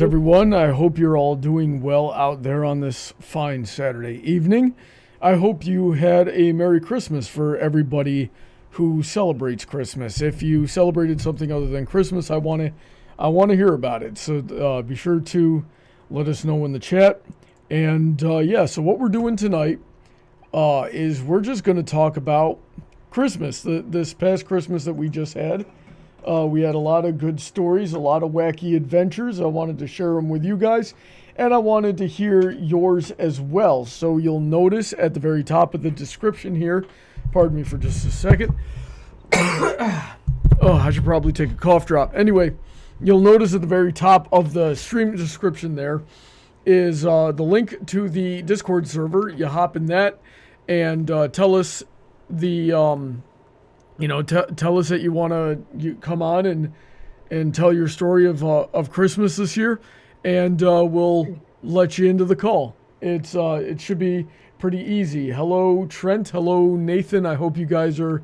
Everyone, I hope you're all doing well out there on this fine Saturday evening. I hope you had a Merry Christmas for everybody who celebrates Christmas. If you celebrated something other than Christmas, I want to hear about it. So be sure to let us know in the chat. And yeah, so what we're doing tonight is we're just going to talk about Christmas, this past Christmas that we just had. We had a lot of good stories, a lot of wacky adventures. I wanted to share them with you guys, and I wanted to hear yours as well. So you'll notice at the very top of the description here, pardon me for just a second. Oh, I should probably take a cough drop. Anyway, you'll notice at the very top of the stream description there is the link to the Discord server. You hop in that and tell us the... tell us that you want to come on and tell your story of Christmas this year, and we'll let you into the call. It should be pretty easy. Hello, Trent. Hello, Nathan. I hope you guys are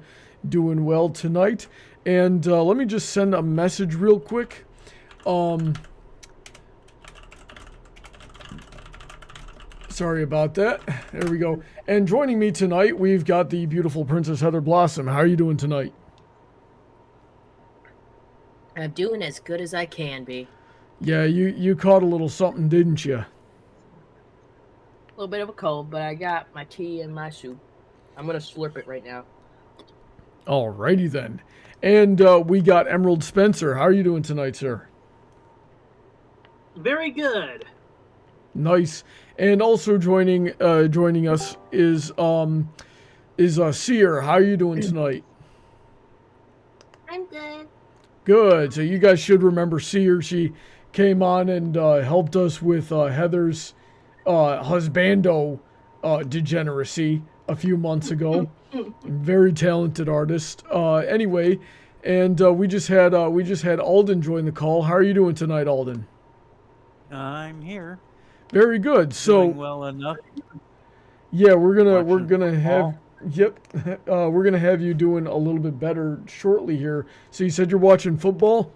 doing well tonight. And let me just send a message real quick. Sorry about that. There we go. And joining me tonight, we've got the beautiful Princess Heather Blossom. How are you doing tonight? I'm doing as good as I can be. Yeah, you caught a little something, didn't you? A little bit of a cold, but I got my tea and my soup. I'm going to slurp it right now. Alrighty then. And we got EmeraldSpencer. How are you doing tonight, sir? Very good. Nice. And also joining us is Sear. How are you doing tonight? I'm good. Good. So you guys should remember Sear. She came on and helped us with Heather's husbando degeneracy a few months ago. Very talented artist. Anyway, and we just had Alden join the call. How are you doing tonight, Alden? I'm here. Very good. So doing well enough. Yeah, we're gonna have we're gonna have you doing a little bit better shortly here. So you said you're watching football?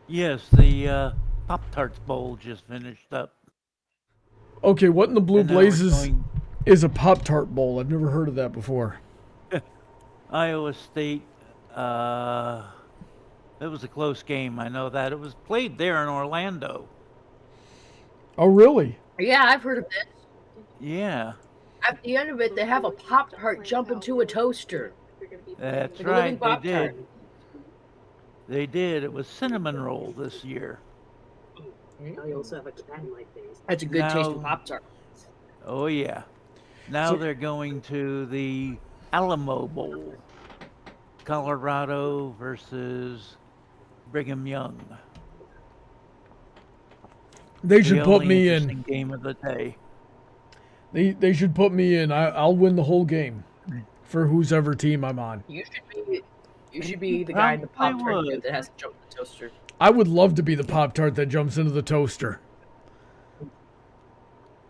Yes, the Pop-Tarts Bowl just finished up. Okay, what in the blue And now blazes is a Pop-Tart Bowl? I've never heard of that before. Iowa State. It was a close game. I know that. It was played there in Orlando. Oh, really? Yeah, I've heard of this. Yeah. At the end of it, they have a Pop-Tart jump into a toaster. That's Like a living right. They Pop-Tart. did. They did. It was cinnamon roll this year. Now you also have a can like these. That's a good Now- tasting Pop-Tart. Oh yeah. Now So- they're going to the Alamo Bowl. Colorado versus Brigham Young. They should The put only me in. interesting game of the day. They should put me in. I'll win the whole game for whose ever team I'm on. You should be the guy in the I Pop-Tart would. dude that has to jump in the toaster. I would love to be the Pop-Tart that jumps into the toaster.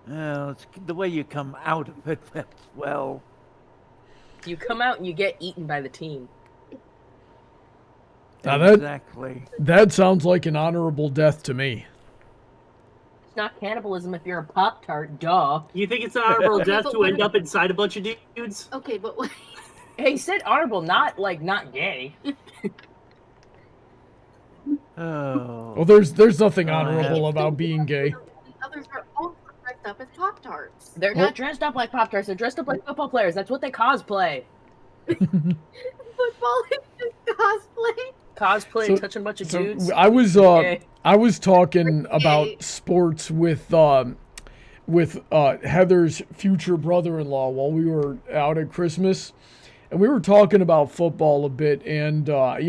Well, it's the way you come out of it. That's, well, You come out and you get eaten by the team. Now that- exactly. That sounds like an honorable death to me. It's not cannibalism if you're a Pop-Tart, duh. You think it's an honorable Okay, death but to what end if- up inside a bunch of dudes? Okay, but what? Hey, he said honorable, not gay. Oh. Well, there's nothing Oh, honorable yeah. about being gay. The others are all dressed up as Pop Tarts. They're not dressed up like Pop-Tarts, they're dressed up like football players. That's what they cosplay. Football is just cosplay. Cosplay, So- touching a bunch of So dudes. I was Okay. I was talking Okay. about sports with Heather's future brother-in-law while we were out at Christmas, and we were talking about football a bit. And I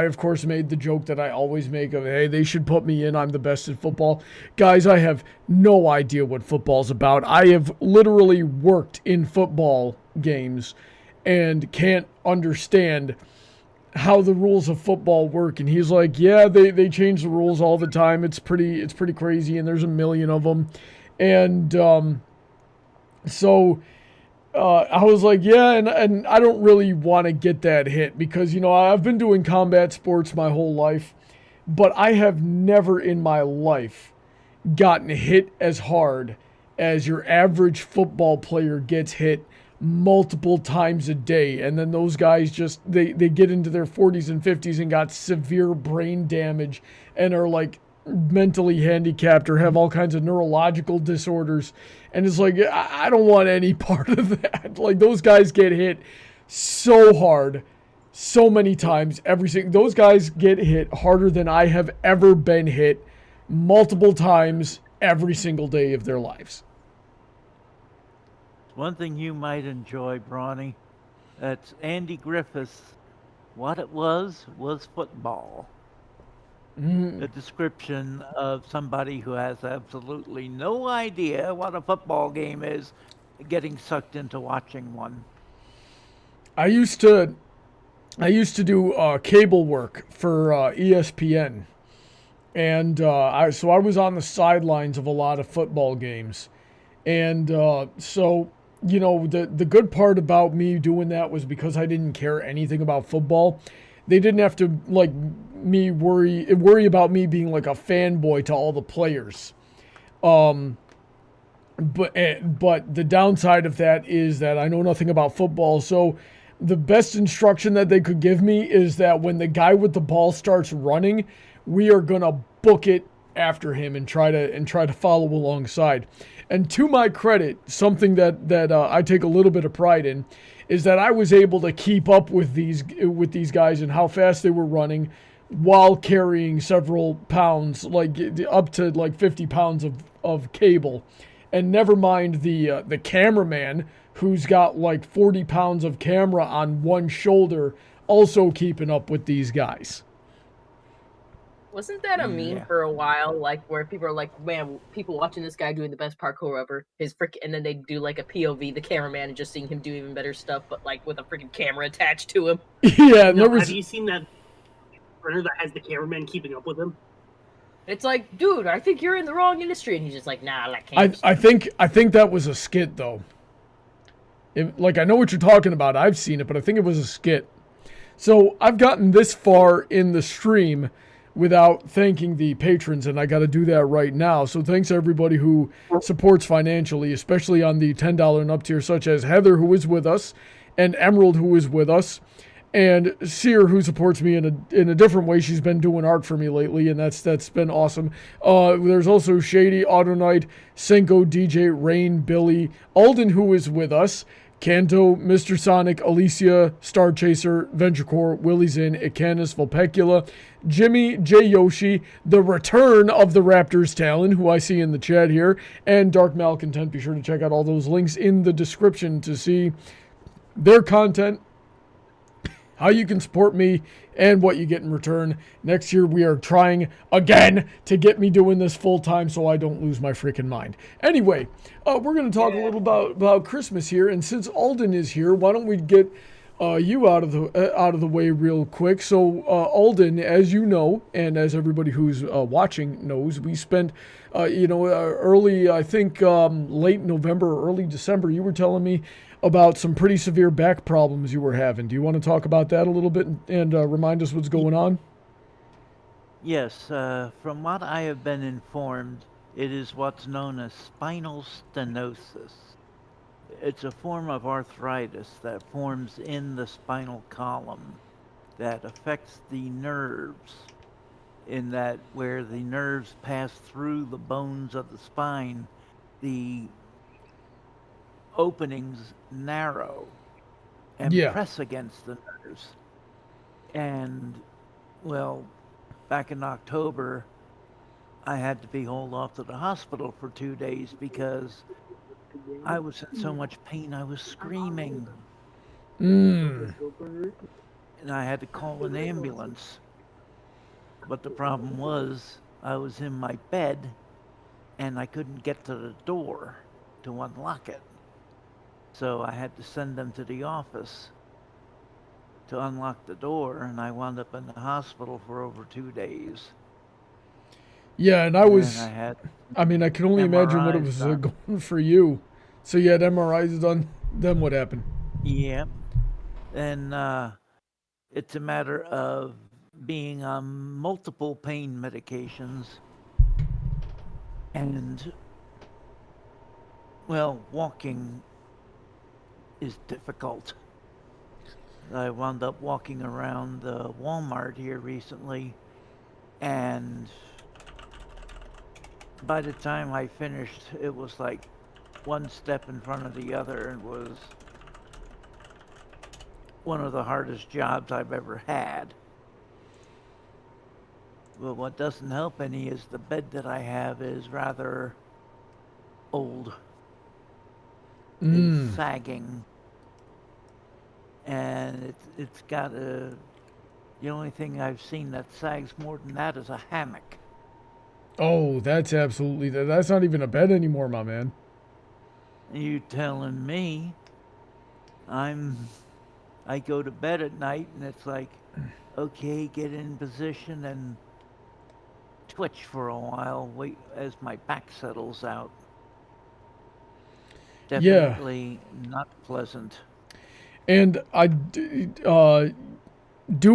of course made the joke that I always make of, hey, they should put me in. I'm the best at football. Guys, I have no idea what football's about. I have literally worked in football games and can't understand how the rules of football work. And he's like, yeah, they change the rules all the time. It's pretty crazy, and there's a million of them. And so I was like, yeah, and I don't really want to get that hit because, I've been doing combat sports my whole life. but I have never in my life gotten hit as hard as your average football player gets hit multiple times a day. And then those guys just, they get into their 40s and 50s and got severe brain damage and are like mentally handicapped or have all kinds of neurological disorders. And it's like, I don't want any part of that. Like, those guys get hit so hard, so many times. Those guys get hit harder than I have ever been hit, multiple times every single day of their lives. One thing you might enjoy, Brawny, that's Andy Griffith's What It Was Football. A description of somebody who has absolutely no idea what a football game is getting sucked into watching one. I used to do cable work for ESPN, and so I was on the sidelines of a lot of football games, and so you know, the good part about me doing that was because I didn't care anything about football. They didn't have to like me worry about me being like a fanboy to all the players. But the downside of that is that I know nothing about football. So the best instruction that they could give me is that when the guy with the ball starts running, we are gonna book it after him and try to follow alongside. And to my credit, something that I take a little bit of pride in is that I was able to keep up with these guys and how fast they were running while carrying several pounds, like up to like 50 pounds of cable. And never mind the cameraman who's got like 40 pounds of camera on one shoulder, also keeping up with these guys. Wasn't that a meme for a while, like where people are like, man, people watching this guy doing the best parkour ever, and then they do like a POV, the cameraman, and just seeing him do even better stuff, but like with a freaking camera attached to him. Yeah, have you seen that printer that has the cameraman keeping up with him? It's like, dude, I think you're in the wrong industry, and he's just like, nah, I like cameras. I think that was a skit though. Like, I know what you're talking about. I've seen it, but I think it was a skit. So I've gotten this far in the stream without thanking the patrons, and I got to do that right now. So thanks to everybody who supports financially, especially on the $10 and up tier, such as Heather, who is with us, and Emerald, who is with us, and Sear, who supports me in a different way. She's been doing art for me lately, and that's been awesome. There's also Shady, Autoknight, Senko, DJ, Rain, Billy, Alden, who is with us, Kanto, Mr. Sonic, Alicia, StarChaser, VentureCorp, Willyzin, Icanus, Vulpecula, Jimmy, J. Yoshi, the return of the Raptors Talon, who I see in the chat here, and Dark Malcontent. Be sure to check out all those links in the description to see their content, how you can support me, and what you get in return. Next year, we are trying again to get me doing this full time so I don't lose my freaking mind. Anyway, we're going to talk a little about Christmas here, and since Alden is here, why don't we get you out of the way real quick. So Alden, as you know, and as everybody who's watching knows, we spent early, I think late November or early December, you were telling me about some pretty severe back problems you were having. Do you want to talk about that a little bit and remind us what's going on? Yes, from what I have been informed, it is what's known as spinal stenosis. It's a form of arthritis that forms in the spinal column that affects the nerves, in that where the nerves pass through the bones of the spine, the openings narrow and press against the nerves. And, well, back in October, I had to be hauled off to the hospital for 2 days because I was in so much pain, I was screaming. And I had to call an ambulance. But the problem was, I was in my bed, and I couldn't get to the door to unlock it. So I had to send them to the office to unlock the door, and I wound up in the hospital for over 2 days. Yeah, and I can only imagine what it was done. going for you. So you had MRIs done, then what happened? Yeah. And it's a matter of being on multiple pain medications and, well, walking is difficult. I wound up walking around the Walmart here recently, and by the time I finished, it was like one step in front of the other, and was one of the hardest jobs I've ever had. But what doesn't help any is the bed that I have is rather old. It's sagging. And it's got a... The only thing I've seen that sags more than that is a hammock. Oh, that's absolutely... That's not even a bed anymore, my man. You telling me? I go to bed at night and it's like, okay, get in position and twitch for a while, wait as my back settles out. Definitely not pleasant. And I do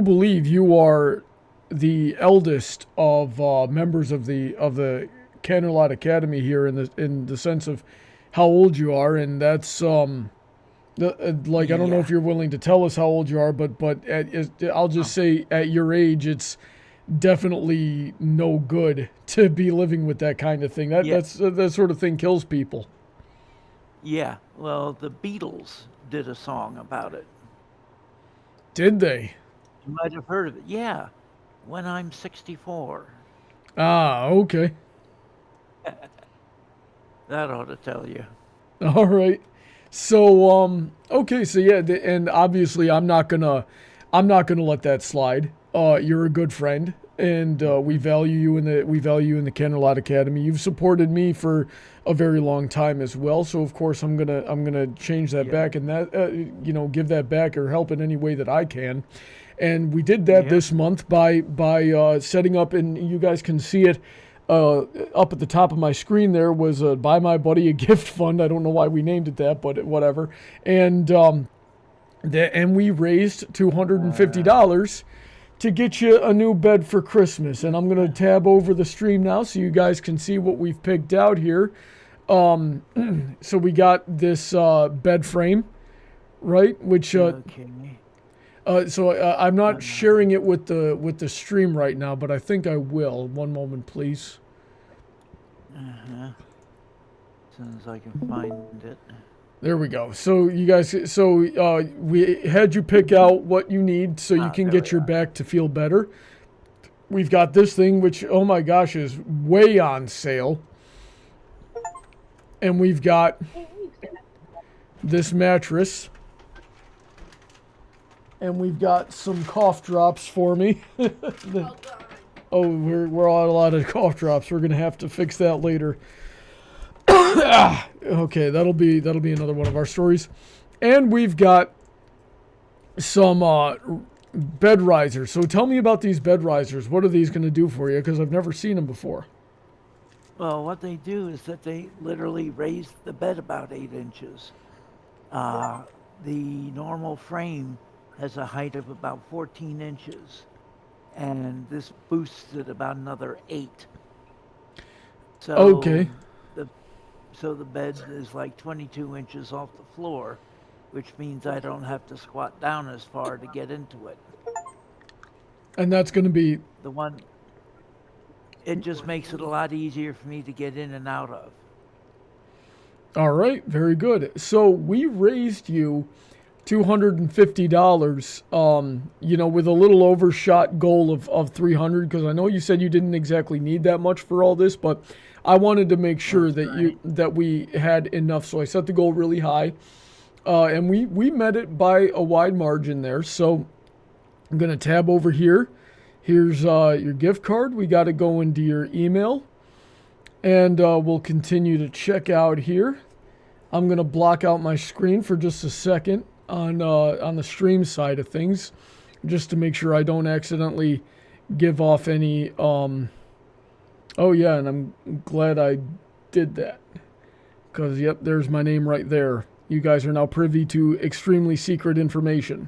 believe you are the eldest of members of the Candlelight Academy here in the sense of how old you are, and that's I don't know if you're willing to tell us how old you are, but I'll just say at your age, it's definitely no good to be living with that kind of thing. That sort of thing kills people. Yeah, well, the Beatles did a song about it. Did they? You might have heard of it. Yeah, When I'm 64. Ah, okay. That ought to tell you. All right. So, okay, so yeah, and obviously I'm not gonna let that slide. You're a good friend, and we value you in the Candlelight Academy. You've supported me for a very long time as well, so of course I'm gonna change that back, and that give that back or help in any way that I can. And we did that this month by setting up, and you guys can see it up at the top of my screen. There was a Buy My Buddy a gift fund. I don't know why we named it that, but whatever. And we raised $250 to get you a new bed for Christmas. And I'm going to tab over the stream now so you guys can see what we've picked out here. So we got this bed frame, right? Which I'm not sharing it with the stream right now, but I think I will. One moment, please. As soon as I can find it. There we go. So you guys, we had you pick out what you need so you can get your back to feel better. We've got this thing, which, oh my gosh, is way on sale. And we've got this mattress. And we've got some cough drops for me. We're on a lot of cough drops. We're gonna have to fix that later. Okay, that'll be another one of our stories. And we've got some bed risers. So tell me about these bed risers. What are these going to do for you? Because I've never seen them before. Well, what they do is that they literally raise the bed about 8 inches. The normal frame has a height of about 14 inches. And this boosts it about another 8. So okay. So the bed is like 22 inches off the floor, which means I don't have to squat down as far to get into it. And that's going to be... the one... It just makes it a lot easier for me to get in and out of. All right, very good. So we raised you $250, with a little overshot goal of 300, because I know you said you didn't exactly need that much for all this, but I wanted to make sure that we had enough. So I set the goal really high, and we met it by a wide margin there. So I'm gonna tab over here. Here's your gift card. We got to go into your email, and we'll continue to check out here. I'm gonna block out my screen for just a second on the stream side of things, just to make sure I don't accidentally give off any. Oh yeah, and I'm glad I did that, because yep, there's my name right there. You guys are now privy to extremely secret information.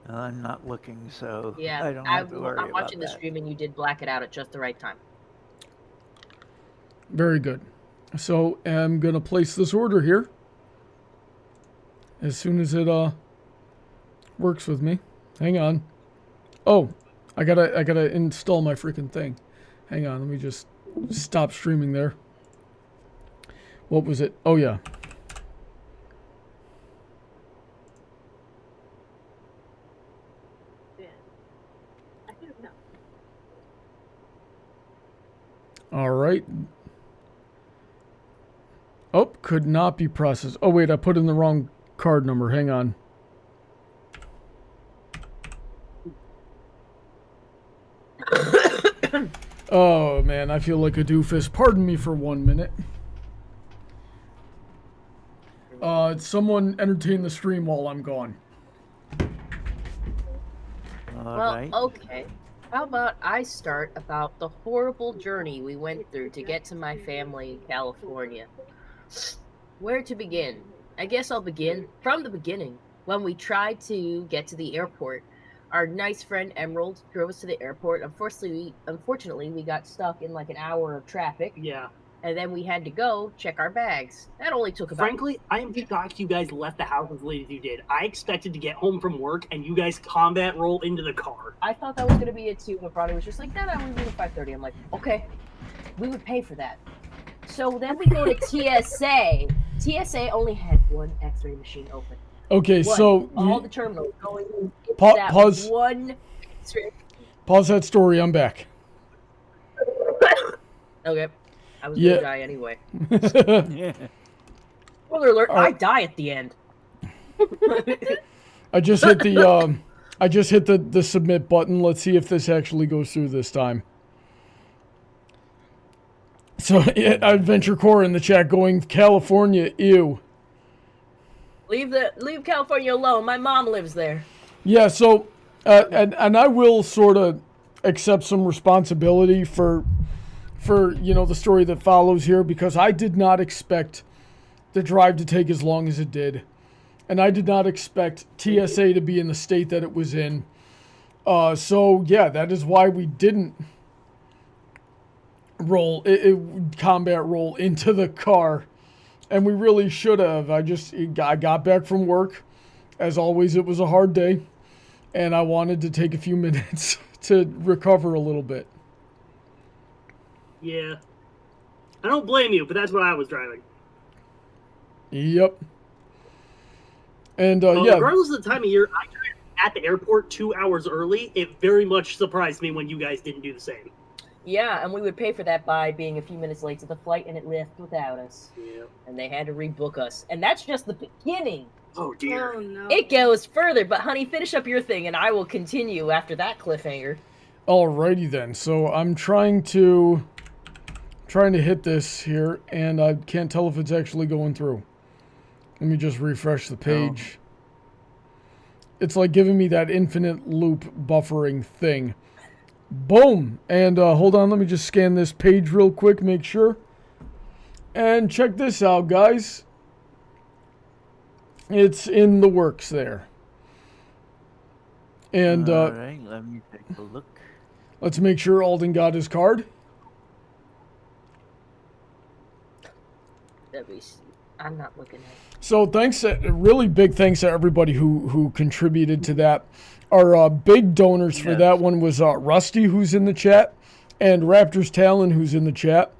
I'm not looking, so Yeah, I don't have to worry I'm about watching the that. stream and you did black it out at just the right time. Very good. So I'm gonna place this order here as soon as it works with me. Hang on. Oh, I gotta install my freaking thing. Hang on, let me just stop streaming there. What was it? Oh yeah. I don't know. All right. Oh, could not be processed. Oh wait, I put in the wrong card number. Hang on. Oh man, I feel like a doofus. Pardon me for 1 minute. Someone entertain the stream while I'm gone. All Well, right. okay. How about I start about the horrible journey we went through to get to my family in California? Where to begin? I guess I'll begin from the beginning. When we tried to get to the airport, our nice friend Emerald drove us to the airport. Unfortunately, we got stuck in like an hour of traffic. Yeah. And then we had to go check our bags. That only took about... Frankly, I am shocked you guys left the house as late as you did. I expected to get home from work and you guys combat roll into the car. I thought that was going to be it too, but Brawny was just like, no, we leave at 5:30. I'm like, okay, we would pay for that. So then we go to TSA. TSA only had one X-ray machine open. Okay, One. so all the terminals going into that pause. one X-ray. Pause that story. I'm back. Okay, I was Yeah. gonna die anyway. Yeah. Spoiler alert! All right. I die at the end. I just hit the submit button. Let's see if this actually goes through this time. So VentureCorp in the chat going California, ew. Leave California alone. My mom lives there. Yeah, so and I will sort of accept some responsibility for the story that follows here, because I did not expect the drive to take as long as it did, and I did not expect TSA to be in the state that it was in. So yeah, that is why we didn't combat roll into the car, and we really should have. I got back from work. As always, it was a hard day, and I wanted to take a few minutes to recover a little bit. Yeah. I don't blame you, but that's what I was driving. Yep. And Well, yeah, regardless of the time of year, I drove at the airport 2 hours early. It very much surprised me when you guys didn't do the same. Yeah, and we would pay for that by being a few minutes late to the flight, and it left without us. Yeah. And they had to rebook us. And that's just the beginning. Oh, dear. Oh no. It goes further, but honey, finish up your thing, and I will continue after that cliffhanger. alrighty then. So I'm trying to hit this here, and I can't tell if it's actually going through. Let me just refresh the page. It's like giving me that infinite loop buffering thing. Boom! And hold on, let me just scan this page real quick, make sure. And check this out, guys. It's in the works there. And All right, let me take a look. let's make sure Alden got his card. Let me see. I'm not looking at it. So really big thanks to everybody who contributed to that. Our big donors for that one was Rusty, who's in the chat, and Raptor's Talon, who's in the chat.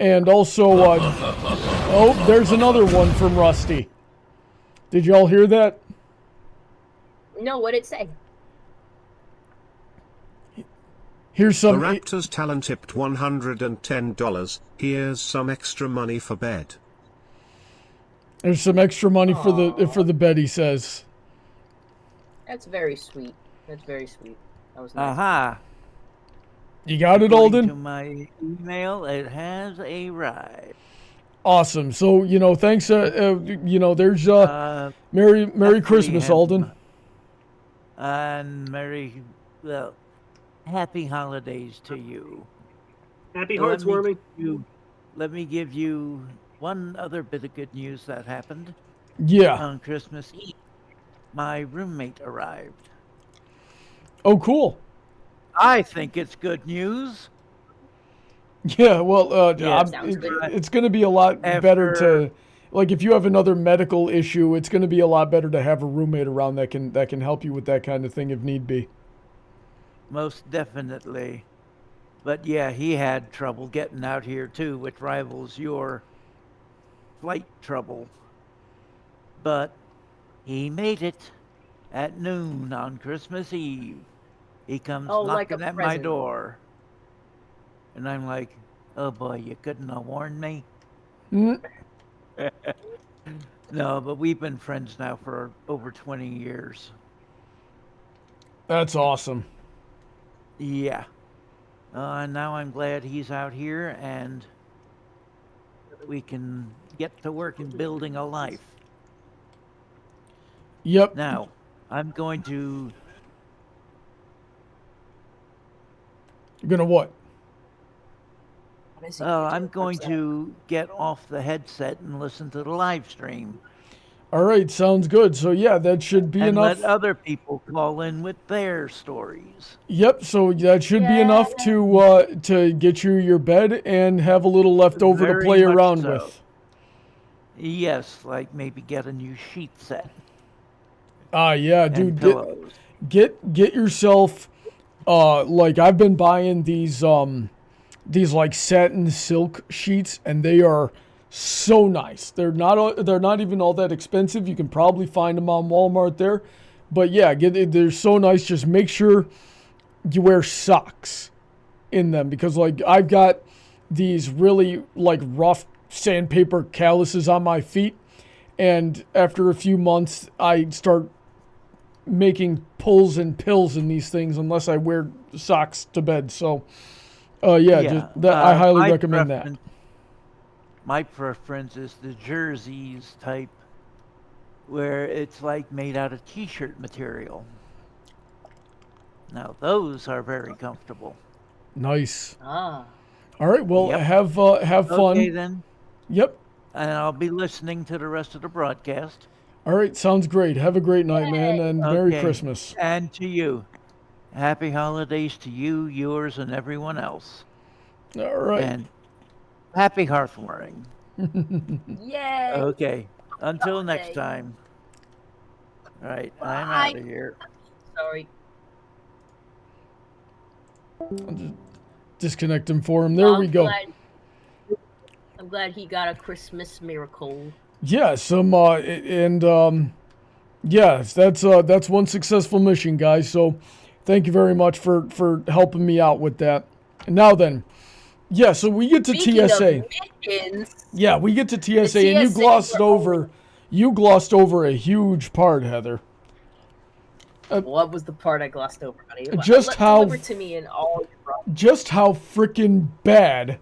And also, oh, there's another one from Rusty. Did y'all hear that? No, what'd it say? Here's The some... Raptor's Talon tipped $110. Here's some extra money for bed. There's some extra money for the bed, he says. That's very sweet. That's very sweet. That was nice. Aha! You got it, According Alden? to my email, it has arrived. Awesome. So, thanks, there's Merry Christmas, Alden. And happy holidays to you. Happy Now, hearts warming. Let me give you one other bit of good news that happened Yeah. on Christmas Eve. My roommate arrived. Oh, cool. I think it's good news. Yeah, well, Yeah, sounds good. it's going to be a lot better to, like, if you have another medical issue, it's going to be a lot better to have a roommate around that can help you with that kind of thing if need be. Most definitely. But yeah, he had trouble getting out here too, which rivals your flight trouble. But he made it at noon on Christmas Eve. He comes like knocking a at my present. door. And I'm like, oh boy, you couldn't have warned me? Mm, No, but we've been friends now for over 20 years. that's awesome. Yeah. And now I'm glad he's out here and we can get to work in building a life. Yep. Now, I'm going to... You're going to what? What is he I'm going to get off the headset and listen to the live stream. All right, sounds good. So, yeah, that should be And enough. let other people call in with their stories. Yep, so that should be enough to get you your bed and have a little left over to Very play much around so. with. Yes, like maybe get a new sheet set. Yeah, And dude, pillows. get yourself like I've been buying these like satin silk sheets, and they are so nice. They're not even all that expensive. You can probably find them on Walmart there. But yeah, they're so nice. Just make sure you wear socks in them, because like I've got these really like rough sandpaper calluses on my feet, and after a few months I start making pulls and pills in these things unless I wear socks to bed. So just that I highly recommend that. My preference is the jerseys type, where it's like made out of t-shirt material. Now those are very comfortable. Nice. Ah. All right, well, Yep. have fun. Okay then. Yep. And I'll be listening to the rest of the broadcast. All right, sounds great. Have a great night, man, and Merry Okay. Christmas. And to you. Happy holidays to you, yours, and everyone else. All right. And happy hearth warming. Yay. Okay. Until next Holiday. time. All right. I'm Bye. out of here. Sorry. I'll just disconnect him for him. There we go. I'm glad he got a Christmas miracle. Yeah, yes, that's one successful mission, guys. So thank you very much for helping me out with that. And now then, yeah, so we get to Speaking TSA. of missions, Yeah, we get to TSA, and you TSA glossed over a huge part, Heather. what was the part I glossed over, honey? Deliver to me in all your problems. Just how freaking bad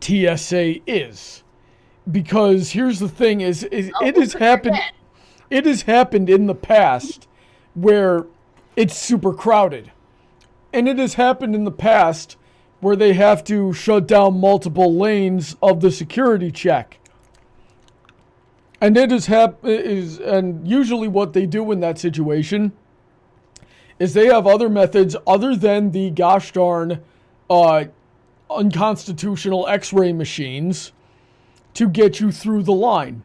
TSA is. Because here's the thing: it has happened. It has happened in the past where it's super crowded, and it has happened in the past where they have to shut down multiple lanes of the security check. And and usually what they do in that situation is they have other methods other than the gosh darn unconstitutional X-ray machines to get you through the line.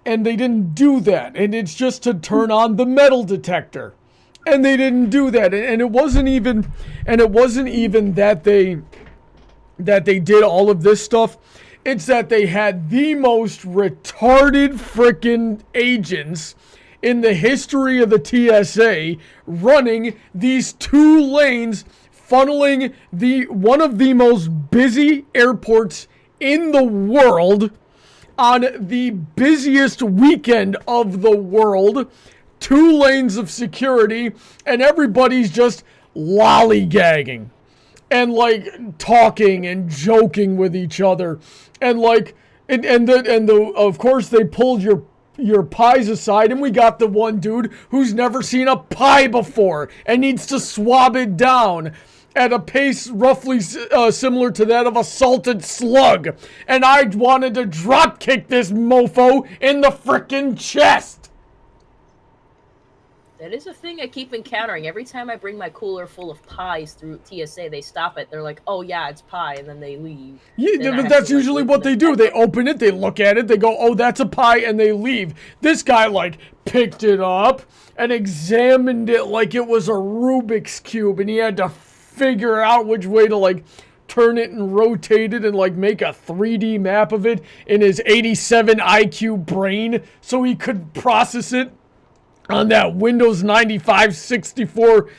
And they didn't do that. And it's just to turn on the metal detector. And they didn't do that. And it wasn't even that they did all of this stuff. It's that they had the most retarded frickin' agents in the history of the TSA running these 2 lanes, funneling one of the most busy airports in the world on the busiest weekend of the world. 2 lanes of security, and everybody's just lollygagging and like talking and joking with each other, and like of course they pulled your pies aside, and we got the one dude who's never seen a pie before and needs to swab it down at a pace roughly similar to that of a salted slug. And I wanted to drop kick this mofo in the frickin' chest. That is a thing I keep encountering. Every time I bring my cooler full of pies through TSA, they stop it. They're like, "Oh yeah, it's pie," and then they leave. Yeah, but that's usually what they do. They open it, they look at it, they go, "Oh, that's a pie," and they leave. This guy like picked it up and examined it like it was a Rubik's cube, and he had to figure out which way to like turn it and rotate it and like make a 3D map of it in his 87 IQ brain so he could process it on that Windows 95 64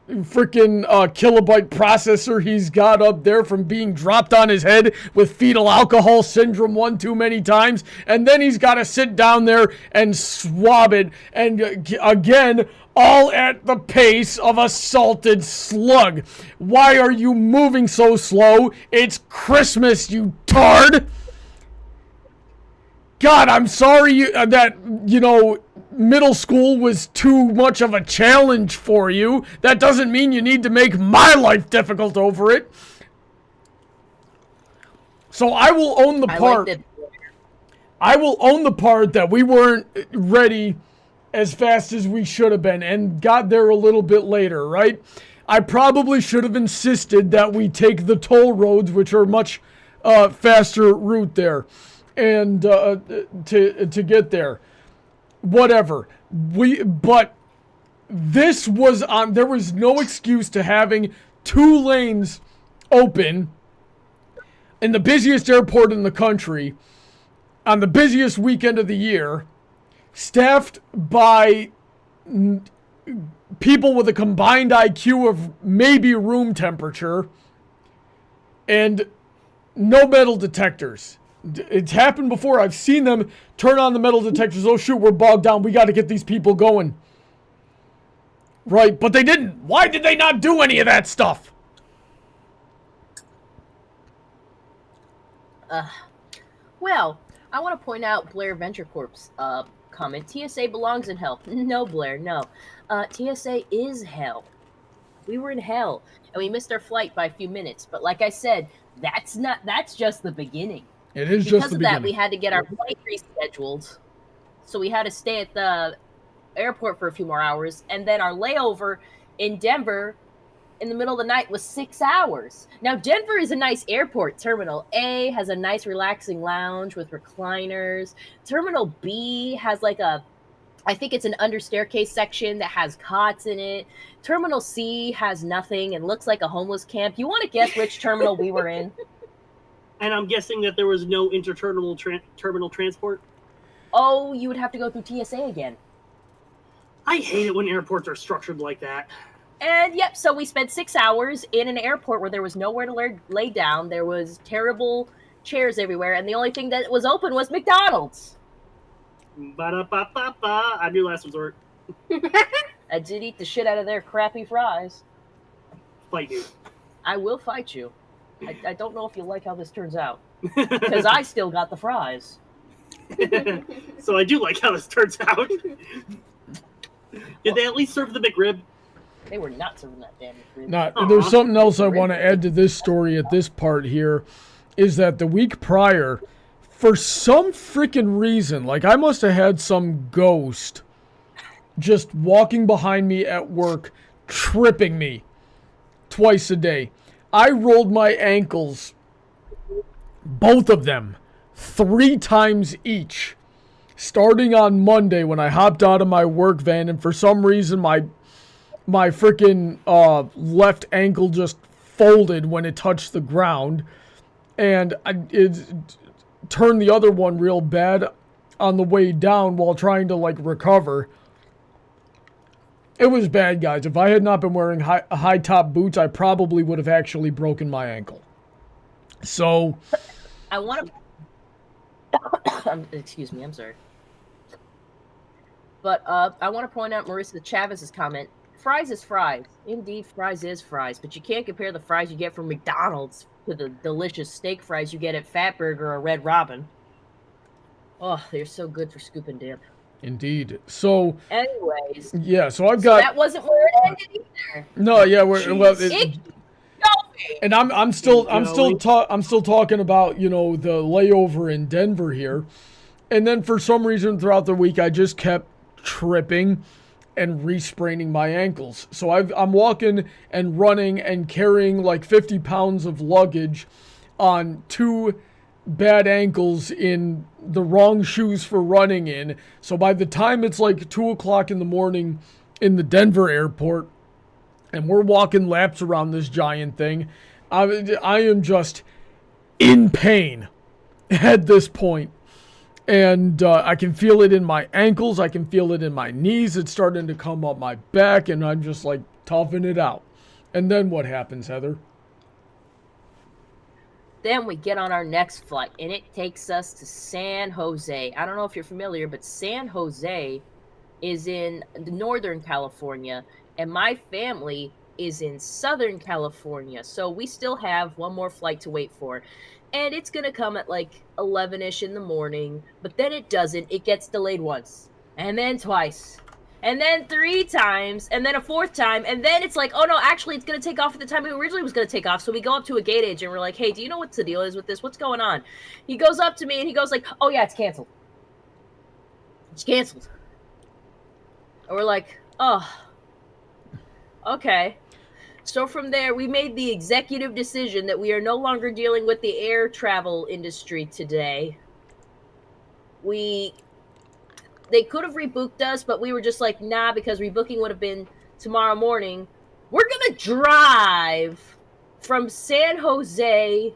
freaking kilobyte processor he's got up there from being dropped on his head with fetal alcohol syndrome one too many times. And then he's got to sit down there and swab it. And again, all at the pace of a salted slug. Why are you moving so slow? It's Christmas, you tard. God, I'm sorry that, you know, middle school was too much of a challenge for you. That doesn't mean you need to make my life difficult over it. So I will own the part. I will own the part that we weren't ready as fast as we should have been and got there a little bit later, right? I probably should have insisted that we take the toll roads, which are much faster route there, and to get there. Whatever. But this was on. There was no excuse to having 2 lanes open in the busiest airport in the country on the busiest weekend of the year, staffed by people with a combined IQ of maybe room temperature, and no metal detectors. It's happened before. I've seen them turn on the metal detectors. Oh, shoot, we're bogged down. We got to get these people going. Right, but they didn't. Why did they not do any of that stuff? Well, I want to point out Blair VentureCorp's comment. TSA belongs in hell. No, Blair, no. TSA is hell. We were in hell, and we missed our flight by a few minutes. But like I said, that's just the beginning. It is because just the of beginning. that, we had to get our flight rescheduled. So we had to stay at the airport for a few more hours. And then our layover in Denver in the middle of the night was 6 hours. Now, Denver is a nice airport. Terminal A has a nice relaxing lounge with recliners. Terminal B has like I think it's an under staircase section that has cots in it. Terminal C has nothing and looks like a homeless camp. You want to guess which terminal we were in? And I'm guessing that there was no interterminal terminal transport? Oh, you would have to go through TSA again. I hate it when airports are structured like that. And yep, so we spent 6 hours in an airport where there was nowhere to lay down. There was terrible chairs everywhere, and the only thing that was open was McDonald's. Ba-da-ba-ba-ba. I'm your last resort. I did eat the shit out of their crappy fries. Fight you. I will fight you. I don't know if you like how this turns out. Because I still got the fries. So I do like how this turns out. Did they at least serve the McRib? They were not serving that damn McRib. Not. There's something else I want to add to this story at this part here, is that the week prior, for some freaking reason, like I must have had some ghost just walking behind me at work, tripping me twice a day. I rolled my ankles, both of them, 3 times each, starting on Monday when I hopped out of my work van, and for some reason my freaking left ankle just folded when it touched the ground, and it turned the other one real bad on the way down while trying to like recover. It was bad, guys. If I had not been wearing high top boots, I probably would have actually broken my ankle. So, I want to... Excuse me, I'm sorry. But I want to point out Marissa Chavez's comment. Fries is fries. Indeed, fries is fries. But you can't compare the fries you get from McDonald's to the delicious steak fries you get at Fatburger or Red Robin. Oh, they're so good for scoop and dip. Indeed. So, anyways, yeah. So I've got. That wasn't where it ended either. No, yeah. And I'm still talking about, you know, the layover in Denver here, and then for some reason throughout the week I just kept tripping, and re-spraining my ankles. So I'm walking and running and carrying like 50 pounds of luggage on 2 bad ankles in the wrong shoes for running in. So by the time it's like 2 o'clock in the morning in the Denver airport and we're walking laps around this giant thing, I am just in pain at this point. And I can feel it in my ankles. I can feel it in my knees. It's starting to come up my back, and I'm just like toughing it out. And then what happens, Heather? Then we get on our next flight, and it takes us to San Jose. I don't know if you're familiar, but San Jose is in Northern California, and my family is in Southern California. So we still have one more flight to wait for. And it's going to come at like 11-ish in the morning, but then it doesn't. It gets delayed once, and then twice, and then 3 times, and then a 4th time, and then it's like, oh no, actually it's going to take off at the time it originally was going to take off. So we go up to a gate agent, and we're like, hey, do you know what the deal is with this? What's going on? He goes up to me, and he goes like, oh yeah, it's canceled. It's canceled. And we're like, oh, okay. So from there, we made the executive decision that we are no longer dealing with the air travel industry today. They could have rebooked us, but we were just like, nah, because rebooking would have been tomorrow morning. We're going to drive from San Jose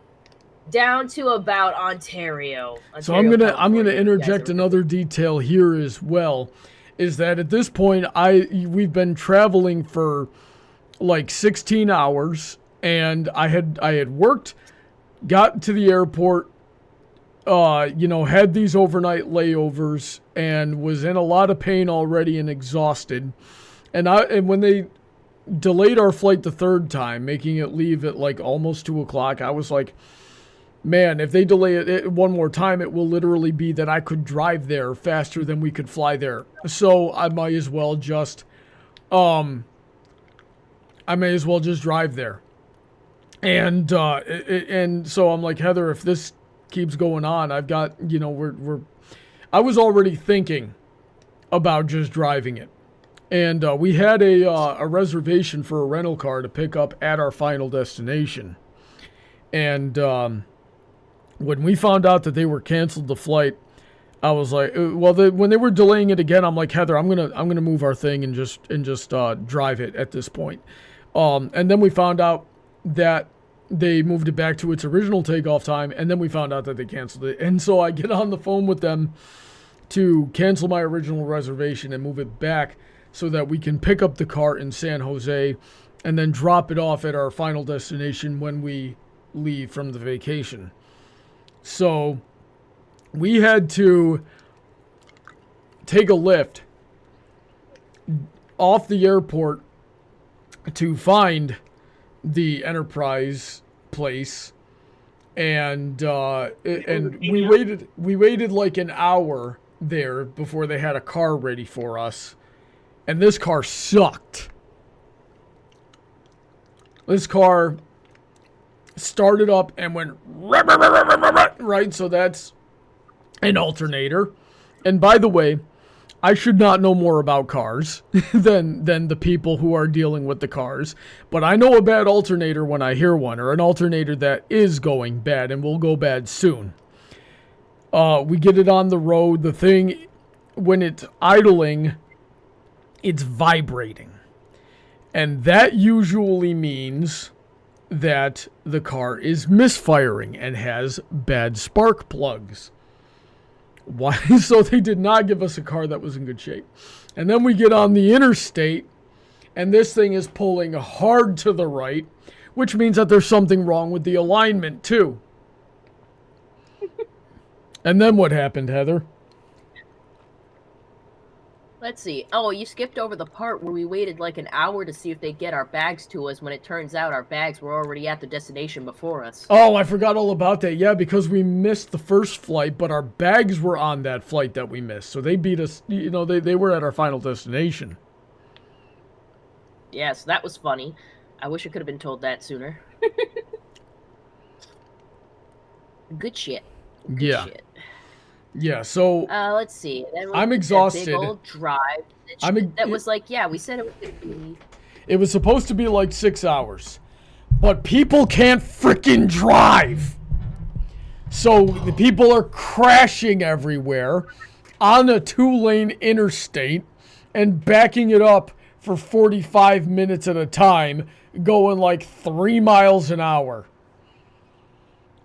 down to about Ontario. So I'm gonna interject another detail here as well, is that at this point we've been traveling for like 16 hours, and I had worked, got to the airport, had these overnight layovers, and was in a lot of pain already and exhausted. And when they delayed our flight the 3rd time, making it leave at like almost 2 o'clock, I was like, man, if they delay it one more time, it will literally be that I could drive there faster than we could fly there. So I might as well just drive there. And so I'm like, Heather, if this keeps going on, I've got, I was already thinking about just driving it. And we had a reservation for a rental car to pick up at our final destination. And when we found out that they were canceled the flight, I was like, when they were delaying it again, I'm like, Heather, I'm gonna move our thing and just drive it at this point. And then we found out that they moved it back to its original takeoff time, and then we found out that they canceled it. And so I get on the phone with them to cancel my original reservation and move it back so that we can pick up the car in San Jose and then drop it off at our final destination when we leave from the vacation. So we had to take a lift off the airport to find the Enterprise place, and we waited like an hour there before they had a car ready for us, and this car sucked. This car started up and went right, so that's an alternator. And by the way, I should not know more about cars than the people who are dealing with the cars. But I know a bad alternator when I hear one, or an alternator that is going bad and will go bad soon. We get it on the road. The thing, when it's idling, it's vibrating. And that usually means that the car is misfiring and has bad spark plugs. Why? So they did not give us a car that was in good shape. And then we get on the interstate, and this thing is pulling hard to the right, which means that there's something wrong with the alignment too. And then what happened, Heather? Let's see. Oh, you skipped over the part where we waited like an hour to see if they'd get our bags to us, when it turns out our bags were already at the destination before us. Oh, I forgot all about that. Yeah, because we missed the first flight, but our bags were on that flight that we missed. So they beat us, they were at our final destination. Yeah, so that was funny. I wish I could have been told that sooner. Good shit. Good shit. Yeah, so let's see. Then we I'm did that exhausted. Big old drive. That was like, yeah, we said it was going to be. It was supposed to be like 6 hours, but people can't freaking drive. So the people are crashing everywhere on a 2-lane interstate and backing it up for 45 minutes at a time, going like 3 miles an hour.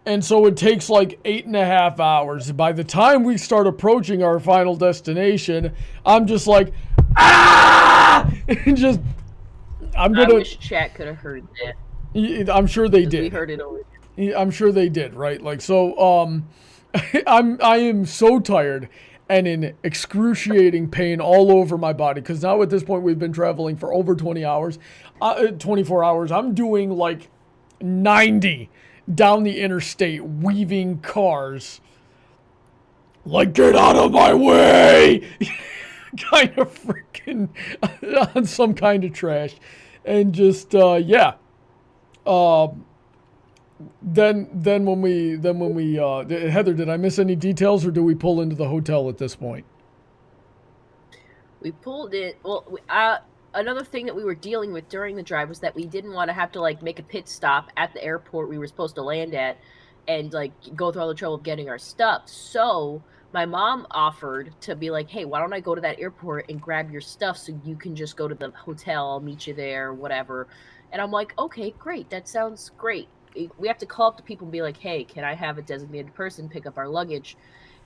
And so it takes like 8.5 hours. By the time we start approaching our final destination, I'm just like, ah! And just, I wish chat could have heard that. I'm sure they did. We heard it over. I'm sure they did, right? Like, so, I am so tired and in excruciating pain all over my body, because now at this point we've been traveling for over 24 hours. I'm doing like 90 down the interstate, weaving cars. Like, get out of my way! Kind of freaking on some kind of trash. And just, yeah. Then when we Heather, did I miss any details, or do we pull into the hotel at this point? We pulled it. Well, another thing that we were dealing with during the drive was that we didn't want to have to like make a pit stop at the airport we were supposed to land at and like go through all the trouble of getting our stuff. So my mom offered to be like, hey, why don't I go to that airport and grab your stuff so you can just go to the hotel, I'll meet you there, whatever. And I'm like, okay, great, that sounds great. We have to call up the people and be like, hey, can I have a designated person pick up our luggage?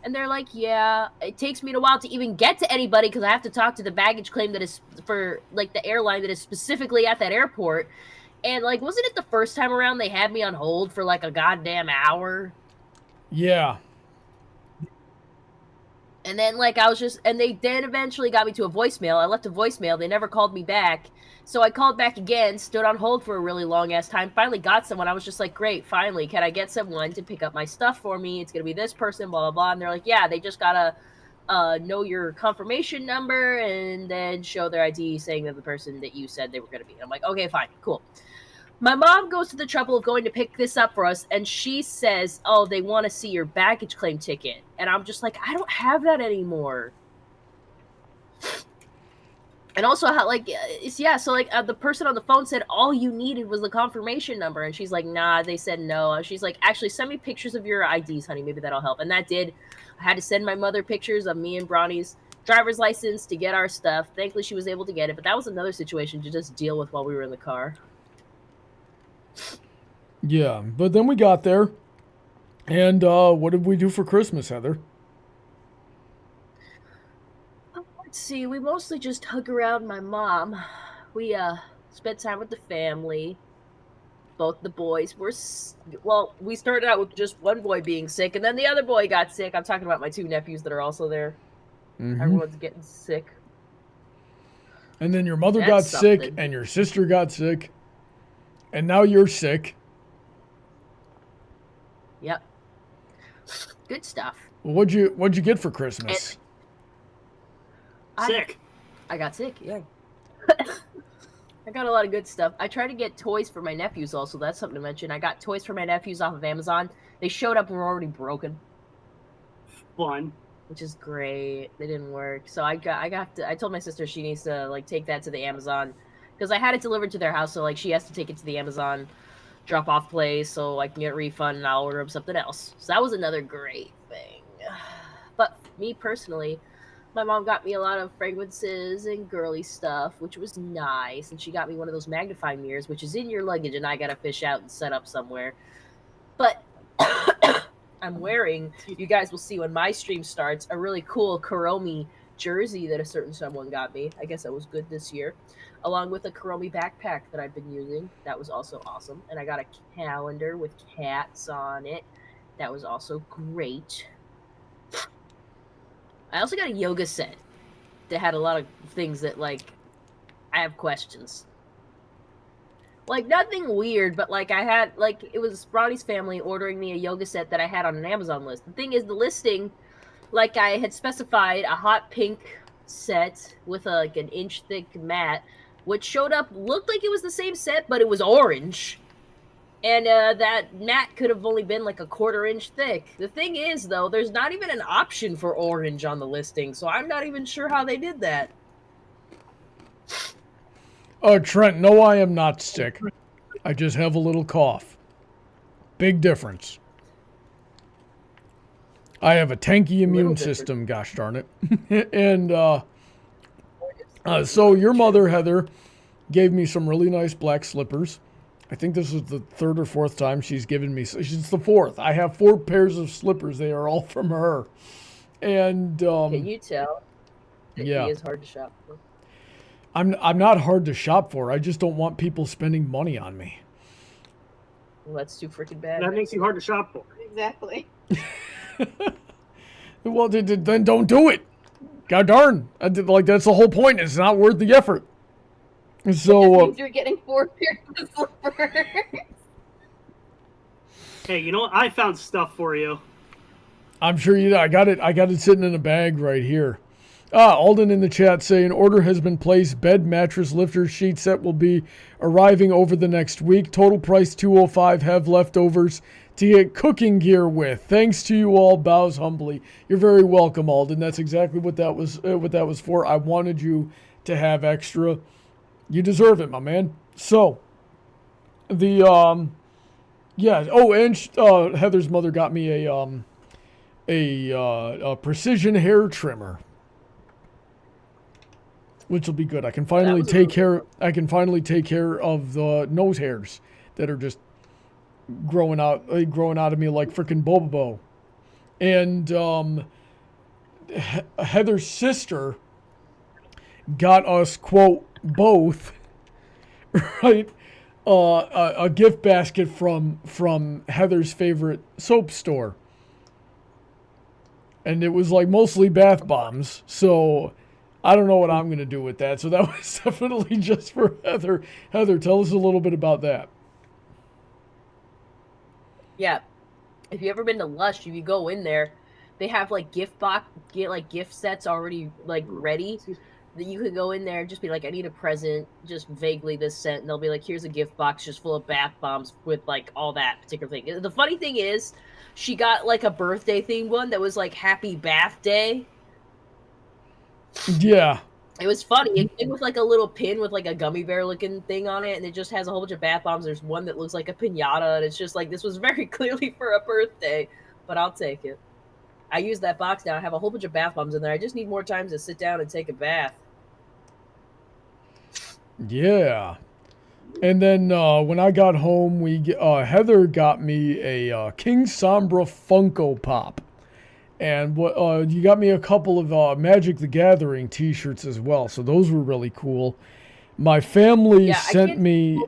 And they're like, yeah, it takes me a while to even get to anybody because I have to talk to the baggage claim that is for, like, the airline that is specifically at that airport. And, like, wasn't it the first time around they had me on hold for, like, a goddamn hour? Yeah. And then, like, and they then eventually got me to a voicemail. I left a voicemail. They never called me back. So I called back again, stood on hold for a really long-ass time, finally got someone. I was just like, great, finally, can I get someone to pick up my stuff for me? It's going to be this person, blah, blah, blah. And they're like, yeah, they just got to know your confirmation number and then show their ID saying that the person that you said they were going to be. And I'm like, okay, fine, cool. My mom goes to the trouble of going to pick this up for us, and she says, oh, they want to see your baggage claim ticket. And I'm just like, I don't have that anymore. And also, how, like, yeah, so, like, the person on the phone said all you needed was the confirmation number. And she's like, nah, they said no. And she's like, actually, send me pictures of your IDs, honey. Maybe that'll help. And that did. I had to send my mother pictures of me and Brawny's driver's license to get our stuff. Thankfully, she was able to get it. But that was another situation to just deal with while we were in the car. Yeah, but then we got there. And what did we do for Christmas, Heather? Let's see, we mostly just hung around my mom. We spent time with the family. Both the boys were, well, we started out with just one boy being sick, and then the other boy got sick. I'm talking about my two nephews that are also there. Mm-hmm. Everyone's getting sick. And then your mother got sick, and your sister got sick, and now you're sick. Yep. Good stuff. Well, what'd you get for Christmas? Sick. I got sick, yeah. I got a lot of good stuff. I tried to get toys for my nephews also. That's something to mention. I got toys for my nephews off of Amazon. They showed up and were already broken. Fun. Which is great. They didn't work. So I told my sister she needs to, like, take that to the Amazon. Because I had it delivered to their house, so, like, she has to take it to the Amazon drop-off place so I can get a refund and I'll order them something else. So that was another great thing. But me personally, my mom got me a lot of fragrances and girly stuff, which was nice. And she got me one of those magnifying mirrors, which is in your luggage, and I got to fish out and set up somewhere. But I'm wearing, you guys will see when my stream starts, a really cool Kuromi jersey that a certain someone got me. I guess that was good this year. Along with a Kuromi backpack that I've been using. That was also awesome. And I got a calendar with cats on it. That was also great. I also got a yoga set that had a lot of things that, like, I have questions. Like, nothing weird, but, like, I had, like, it was Brawny's family ordering me a yoga set that I had on an Amazon list. The thing is, the listing, like, I had specified a hot pink set with, like, an inch-thick mat, which showed up, looked like it was the same set, but it was orange. And that mat could have only been like a 1/4 inch thick. The thing is, though, there's not even an option for orange on the listing, so I'm not even sure how they did that. Trent, no, I am not sick. I just have a little cough. Big difference. I have a tanky immune system, gosh darn it. And so your mother, Heather, gave me some really nice black slippers. I think this is the 3rd or 4th time she's given me. She's the 4th. I have 4 pairs of slippers. They are all from her. And can you tell? Yeah, he is hard to shop for. I'm not hard to shop for. I just don't want people spending money on me. Well, that's too freaking bad. That makes you hard to shop for. Exactly. Well, then don't do it. God darn. Like, that's the whole point. It's not worth the effort. So Means you're getting 4 pairs of slippers. Hey, you know what? I found stuff for you. I'm sure you. I got it sitting in a bag right here. Alden in the chat saying order has been placed. Bed, mattress, lifter, sheet set will be arriving over the next week. Total price $205. Have leftovers to get cooking gear with. Thanks to you all. Bows humbly. You're very welcome, Alden. That's exactly what that was for. I wanted you to have extra. You deserve it, my man. So, the yeah. Oh, and Heather's mother got me a precision hair trimmer, which will be good. I can finally take care. I can finally take care of the nose hairs that are just growing out of me like freaking Bobo. And Heather's sister got us, quote, both, right, a gift basket from Heather's favorite soap store, and it was like mostly bath bombs. So I don't know what I'm gonna do with that. So that was definitely just for Heather. Heather, tell us a little bit about that. Yeah, if you ever been to Lush, if you go in there, they have like gift sets already like ready. That you could go in there and just be like, I need a present, just vaguely this scent, and they'll be like, here's a gift box just full of bath bombs with like all that particular thing. The funny thing is, she got like a birthday themed one that was like Happy Bath Day. Yeah. It was funny. It came with like a little pin with like a gummy bear looking thing on it, and it just has a whole bunch of bath bombs. There's one that looks like a piñata, and it's just like, this was very clearly for a birthday, but I'll take it. I use that box now. I have a whole bunch of bath bombs in there. I just need more time to sit down and take a bath. Yeah. And then when I got home, Heather got me a King Sombra Funko Pop. And you got me a couple of Magic the Gathering t-shirts as well. So those were really cool. My family sent me...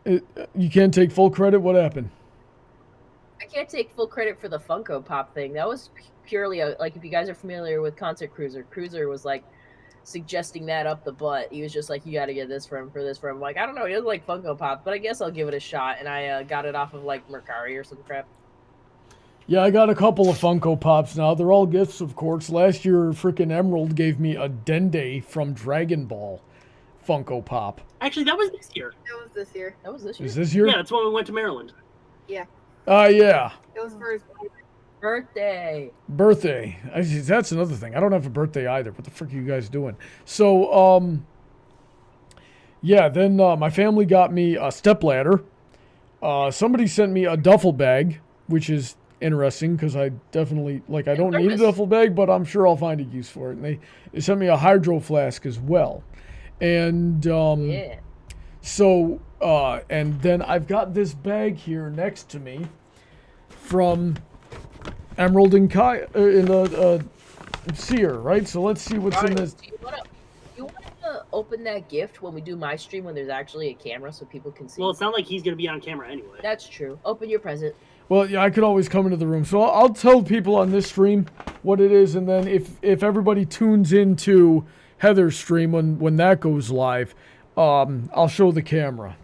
You can't take full credit? What happened? I can't take full credit for the Funko Pop thing. That was purely like, if you guys are familiar with Concert Cruiser, Cruiser was like suggesting that up the butt. He was just like, you got to get this for him, for this for him. Like, I don't know, he doesn't like Funko Pop, but I guess I'll give it a shot. And I got it off of like Mercari or some crap. Yeah, I got a couple of Funko Pops now. They're all gifts, of course. Last year, freaking Emerald gave me a Dende from Dragon Ball Funko Pop. Actually, that was this year. That was this year. That was this year? Is this year? Yeah, that's when we went to Maryland. Yeah. Yeah. It was for his birthday. That's another thing. I don't have a birthday either. What the frick are you guys doing? So, yeah, then my family got me a stepladder. Somebody sent me a duffel bag, which is interesting because I definitely, like, I don't need a duffel bag, but I'm sure I'll find a use for it. And they sent me a hydro flask as well. And, yeah. So, and then I've got this bag here next to me from Emerald and Sear, right? So let's see what's in this. You want to open that gift when we do my stream when there's actually a camera so people can see? Well, it's not like he's going to be on camera anyway. That's true. Open your present. Well, yeah, I could always come into the room. So I'll tell people on this stream what it is, and then if everybody tunes into Heather's stream when that goes live, I'll show the camera.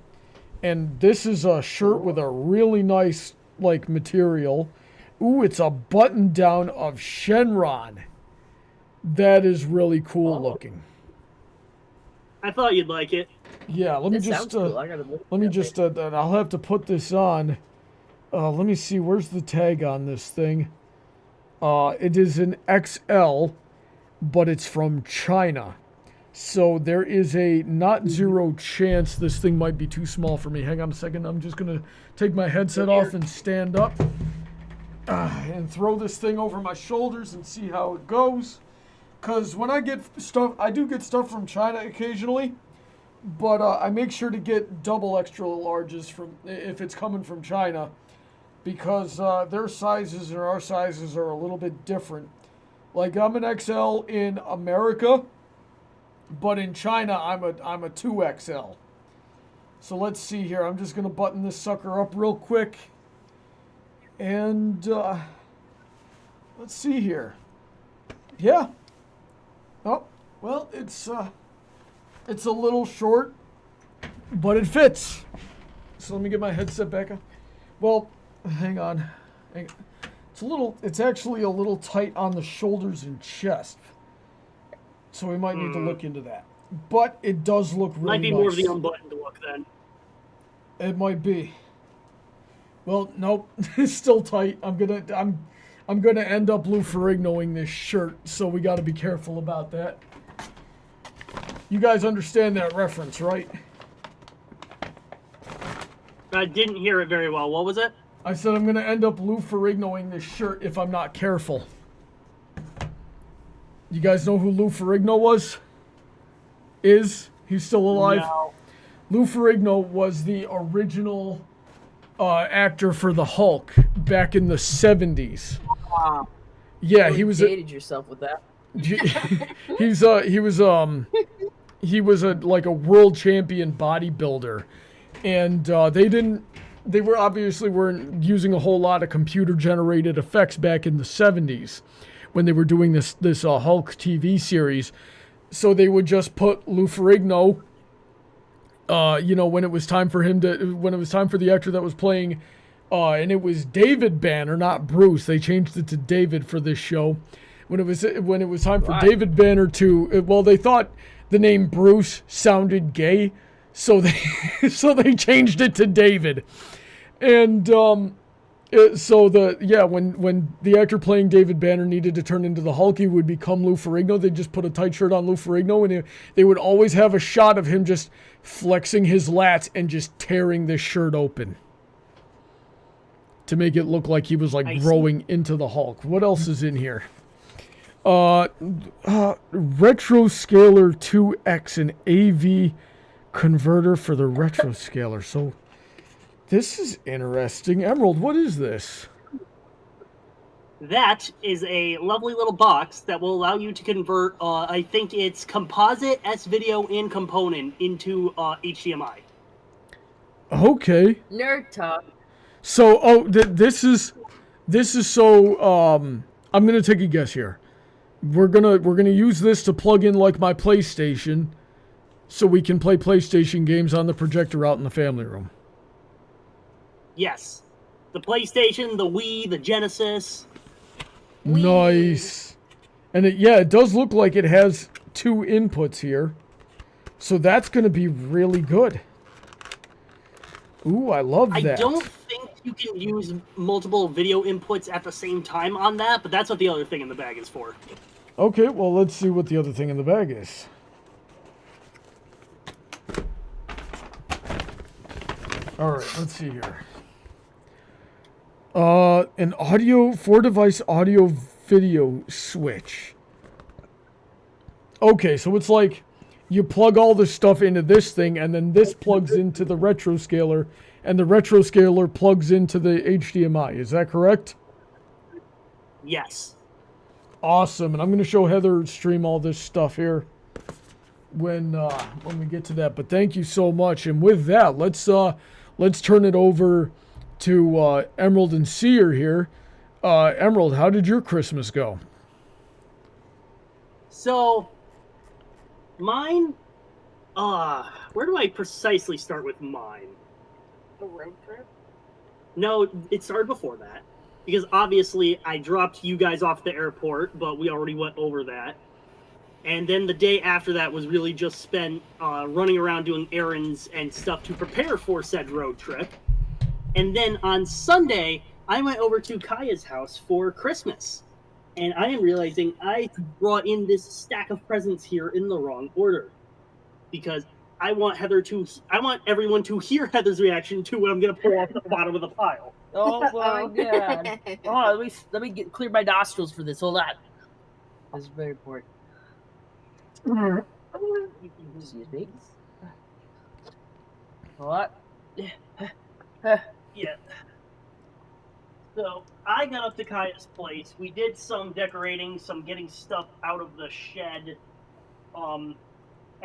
And this is a shirt with a really nice, like, material. Ooh, it's a button down of Shenron. That is really cool looking. I thought you'd like it. Yeah, let me This just sounds cool. I gotta look let me at just it. I'll have to put this on. Let me see, where's the tag on this thing? It is an XL, but it's from China. So there is a not zero chance this thing might be too small for me. Hang on a second. I'm just going to take my headset off and stand up and throw this thing over my shoulders and see how it goes. Because when I get stuff, I do get stuff from China occasionally, but I make sure to get double extra larges from if it's coming from China, because their sizes and our sizes are a little bit different. Like, I'm an XL in America, but in China, I'm a 2XL. So let's see here. I'm just going to button this sucker up real quick. And let's see here. Yeah. Oh, well, it's a little short, but it fits. So let me get my headset back on. Well, hang on. It's actually a little tight on the shoulders and chest. So we might need to look into that. But it does look really nice. Might be more of the unbuttoned look then. It might be. Well, nope. It's still tight. I'm gonna end up Lou Ferrignoing this shirt, so we gotta be careful about that. You guys understand that reference, right? I didn't hear it very well. What was it? I said I'm gonna end up Lou Ferrignoing this shirt if I'm not careful. You guys know who Lou Ferrigno was? He's still alive? No. Lou Ferrigno was the original actor for the Hulk back in the 70s. Yeah, he was. You dated yourself with that. He was like a world champion bodybuilder, and they weren't using a whole lot of computer generated effects back in the 70s when they were doing this Hulk TV series. So they would just put Lou Ferrigno, when it was time for the actor that was playing, and it was David Banner, not Bruce. They changed it to David for this show. When it was time for David Banner they thought the name Bruce sounded gay, so they changed it to David. And when the actor playing David Banner needed to turn into the Hulk, he would become Lou Ferrigno. They'd just put a tight shirt on Lou Ferrigno, and they would always have a shot of him just flexing his lats and just tearing this shirt open to make it look like he was like growing into the Hulk. What else is in here? Retroscaler 2X, an AV converter for the retroscaler. So this is interesting. Emerald, what is this? That is a lovely little box that will allow you to convert, I think it's composite S-video in component into HDMI. Okay. Nerd talk. So, this is so, I'm going to take a guess here. We're gonna use this to plug in like my PlayStation so we can play PlayStation games on the projector out in the family room. Yes. The PlayStation, the Wii, the Genesis. Nice. And it does look like it has 2 inputs here. So that's going to be really good. Ooh, I love that. I don't think you can use multiple video inputs at the same time on that, but that's what the other thing in the bag is for. Okay, well, let's see what the other thing in the bag is. All right, let's see here. An 4-device audio video switch. Okay, so it's like you plug all this stuff into this thing, and then this plugs into the retroscaler, and the retroscaler plugs into the HDMI. Is that correct? Yes. Awesome, and I'm going to show Heather stream all this stuff here when we get to that. But thank you so much, and with that, let's turn it over to Emerald and Sear here. Emerald, how did your Christmas go? So, mine, where do I precisely start with mine? A road trip? No, it started before that. Because obviously I dropped you guys off the airport, but we already went over that. And then the day after that was really just spent running around doing errands and stuff to prepare for said road trip. And then on Sunday, I went over to Kaya's house for Christmas. And I am realizing I brought in this stack of presents here in the wrong order. Because I want everyone to hear Heather's reaction to what I'm going to pull off the bottom of the pile. Oh my god. Oh, let me clear my nostrils for this. Hold on. This is very important. Excuse me. What? Yeah. So I got up to Kaya's place. We did some decorating, some getting stuff out of the shed. And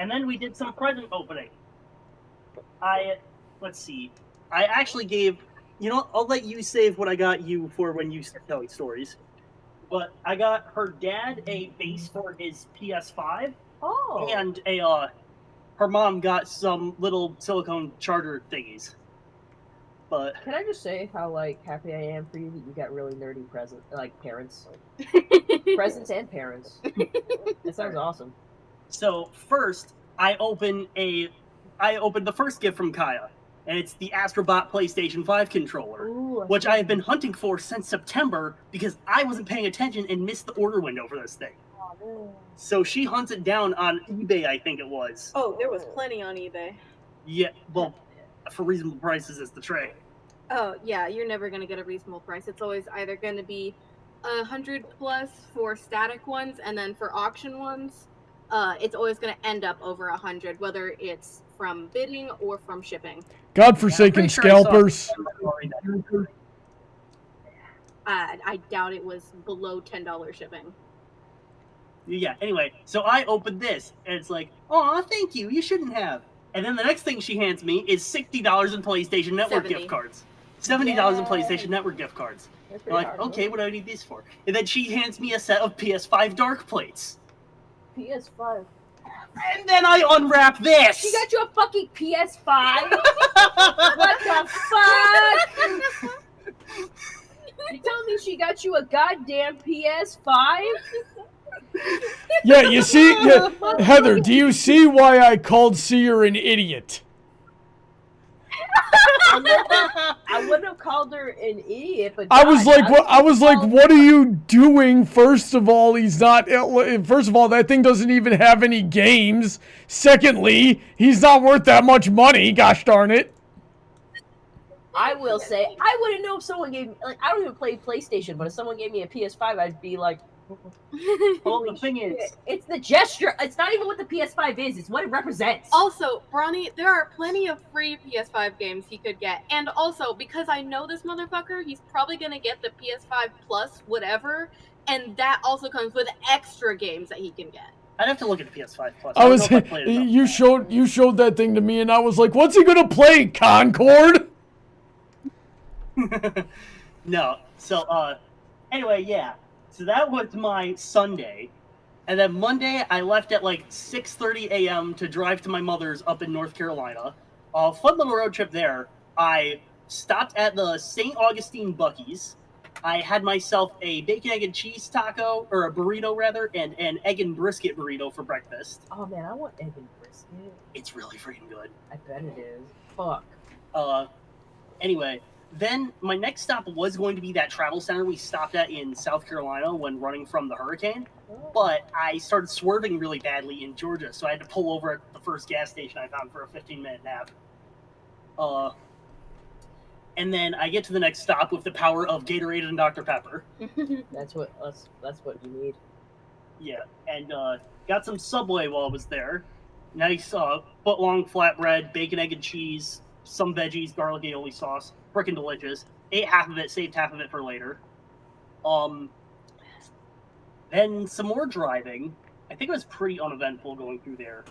then we did some present opening. Let's see. I actually gave, I'll let you save what I got you for when you start telling stories. But I got her dad a base for his PS5. Oh. And her mom got some little silicone charger thingies. But can I just say how happy I am for you that you got really nerdy parents, presents and parents. That sounds awesome. So first, I opened the first gift from Kaya, and it's the Astrobot PlayStation 5 controller, which I have been hunting for since September because I wasn't paying attention and missed the order window for this thing. So she hunts it down on eBay, I think it was. Oh, there was plenty on eBay. Yeah, well, for reasonable prices is the tray. Oh, yeah, you're never going to get a reasonable price. It's always either going to be 100 plus for static ones, and then for auction ones, it's always going to end up over 100, whether it's from bidding or from shipping. Godforsaken scalpers. I doubt it was below $10 shipping. Yeah, anyway, so I opened this, and it's like, aw, thank you, you shouldn't have. And then the next thing she hands me is $60 in PlayStation Network gift cards. $70 in PlayStation Network gift cards. I'm like, okay, what do I need these for? And then she hands me a set of PS5 dark plates. PS5. And then I unwrap this! She got you a fucking PS5? What the fuck? You telling me she got you a goddamn PS5? Yeah, you see, Heather, do you see why I called Sear an idiot? I wouldn't have called her an idiot, but I was like, what are you doing? First of all, that thing doesn't even have any games. Secondly, he's not worth that much money. Gosh darn it. I will say, I wouldn't know if someone gave me, I don't even play PlayStation, but if someone gave me a PS5, I'd be like, well, the thing is, it's the gesture. It's not even what the PS5 is. It's what it represents. Also, Brawny, there are plenty of free PS5 games he could get. And also, because I know this motherfucker, he's probably going to get the PS5 Plus whatever. And that also comes with extra games that he can get. I'd have to look at the PS5 Plus. You showed that thing to me, and I was like, what's he going to play, Concord? No. So, anyway, yeah. So that was my Sunday. And then Monday, I left at 6:30 a.m. to drive to my mother's up in North Carolina. Fun little road trip there. I stopped at the St. Augustine Buc-ee's. I had myself a bacon, egg, and cheese taco, or a burrito rather, and an egg and brisket burrito for breakfast. Oh man, I want egg and brisket. It's really freaking good. I bet it is. Fuck. Anyway. Then my next stop was going to be that travel center we stopped at in South Carolina when running from the hurricane. But I started swerving really badly in Georgia, so I had to pull over at the first gas station I found for a 15-minute nap. And then I get to the next stop with the power of Gatorade and Dr. Pepper. That's what you need. Yeah, and got some Subway while I was there. Nice foot-long flatbread, bacon, egg, and cheese, some veggies, garlic aioli sauce. Frickin' delicious. Ate half of it, saved half of it for later. Then some more driving. I think it was pretty uneventful going through there.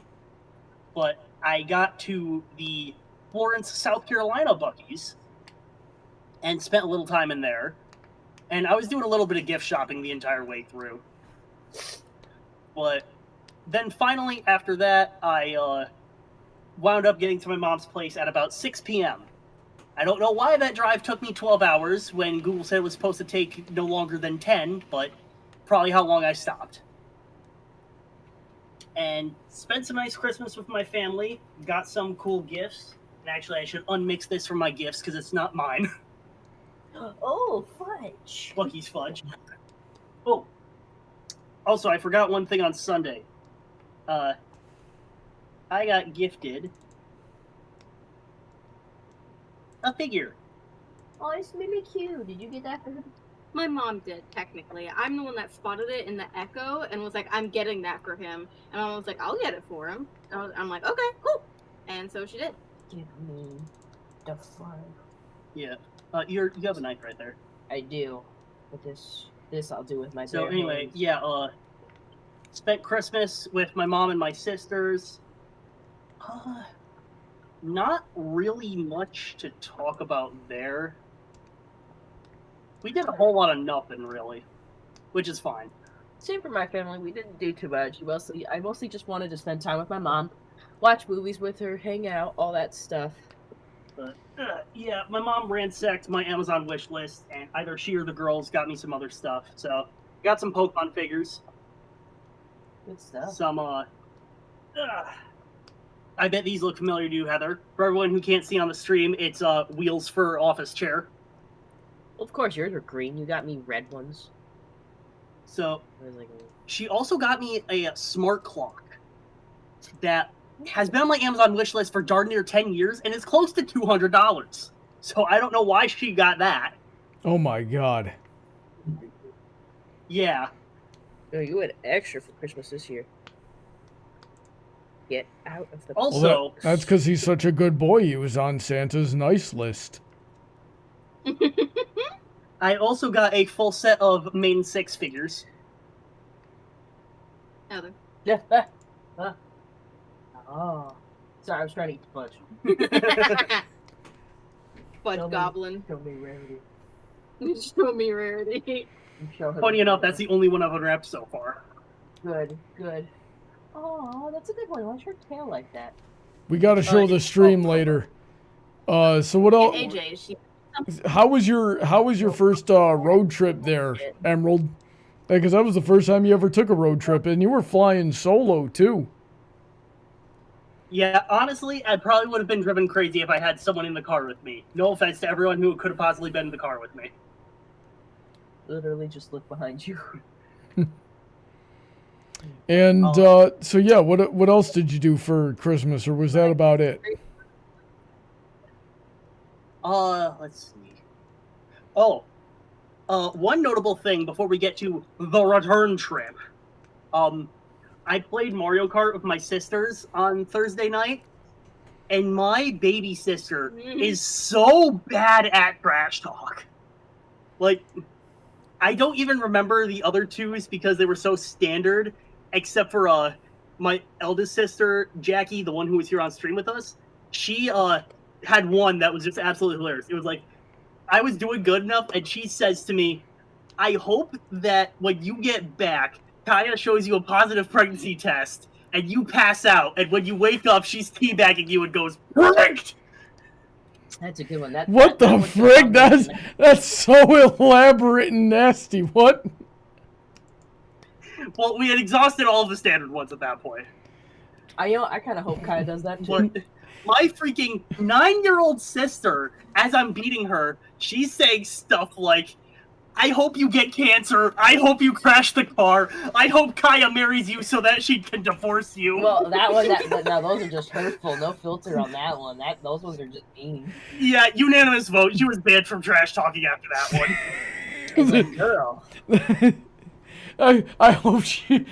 But I got to the Florence, South Carolina Buc-ee's and spent a little time in there. And I was doing a little bit of gift shopping the entire way through. But then finally, after that, I wound up getting to my mom's place at about 6 p.m. I don't know why that drive took me 12 hours when Google said it was supposed to take no longer than 10, but probably how long I stopped. and spent some nice Christmas with my family. Got some cool gifts. And actually, I should unmix this from my gifts because it's not mine. Oh, fudge. Lucky's fudge. Oh. Also, I forgot one thing on Sunday. I got gifted a figure. Oh, it's really cute. Did you get that for him? My mom did, technically. I'm the one that spotted it in the Echo and was like, I'm getting that for him. And I was like, I'll get it for him. I'm like, okay, cool. And so she did. Give me the fun. Yeah. You have a knife right there. I do. But this I'll do with my So bare anyway, hands. yeah, spent Christmas with my mom and my sisters. Not really much to talk about there. We did a whole lot of nothing, really, which is fine. Same for my family. We didn't do too much. I mostly just wanted to spend time with my mom, watch movies with her, hang out, all that stuff. But yeah, my mom ransacked my Amazon wish list, and either she or the girls got me some other stuff. So, got some Pokemon figures. Good stuff. Some, I bet these look familiar to you, Heather. For everyone who can't see on the stream, it's Wheels for office chair. Well, of course, yours are green. You got me red ones. So, I was like, she also got me a smart clock that has been on my Amazon wish list for darn near 10 years, and it's close to $200. So I don't know why she got that. Oh my god. Yeah. oh, you had extra for Christmas this year. Get out of the... Also, Well, that's because he's such a good boy. He was on Santa's nice list. I also got a full set of main 6 figures. Other. Yeah. Oh. Sorry, I was trying to eat fudge. Fudge Show me- goblin. Show me rarity. Show me rarity. Show her Funny the enough, rarity. that's the only one I've unwrapped so far. Good, good. Oh, that's a good one. Why's your tail like that? We got to show the stream later. So what else? AJ, she. How was your first road trip there, Emerald? Because that was the first time you ever took a road trip, and you were flying solo too. Yeah, honestly, I probably would have been driven crazy if I had someone in the car with me. No offense to everyone who could have possibly been in the car with me. Literally just look behind you. And so yeah, what else did you do for Christmas, or was that about it? Let's see. Oh, one notable thing before we get to the return trip. I played Mario Kart with my sisters on Thursday night, and my baby sister is so bad at trash talk. Like, I don't even remember the other twos because they were so standard, except for my eldest sister, Jackie, the one who was here on stream with us. She had one that was just absolutely hilarious. It was like, I was doing good enough, and she says to me, I hope that when you get back, Kaya shows you a positive pregnancy test, and you pass out, and when you wake up, she's teabagging you and goes, perfect! That's a good one. What the frig? That's so elaborate and nasty. What? Well, we had exhausted all of the standard ones at that point. I kind of hope Kaya does that too. But my freaking 9-year-old sister, as I'm beating her, she's saying stuff like, I hope you get cancer. I hope you crash the car. I hope Kaya marries you so that she can divorce you. Well, that one, now those are just hurtful. No filter on that one. Those ones are just mean. Yeah, unanimous vote. She was banned from trash talking after that one. It's like, girl. I hope she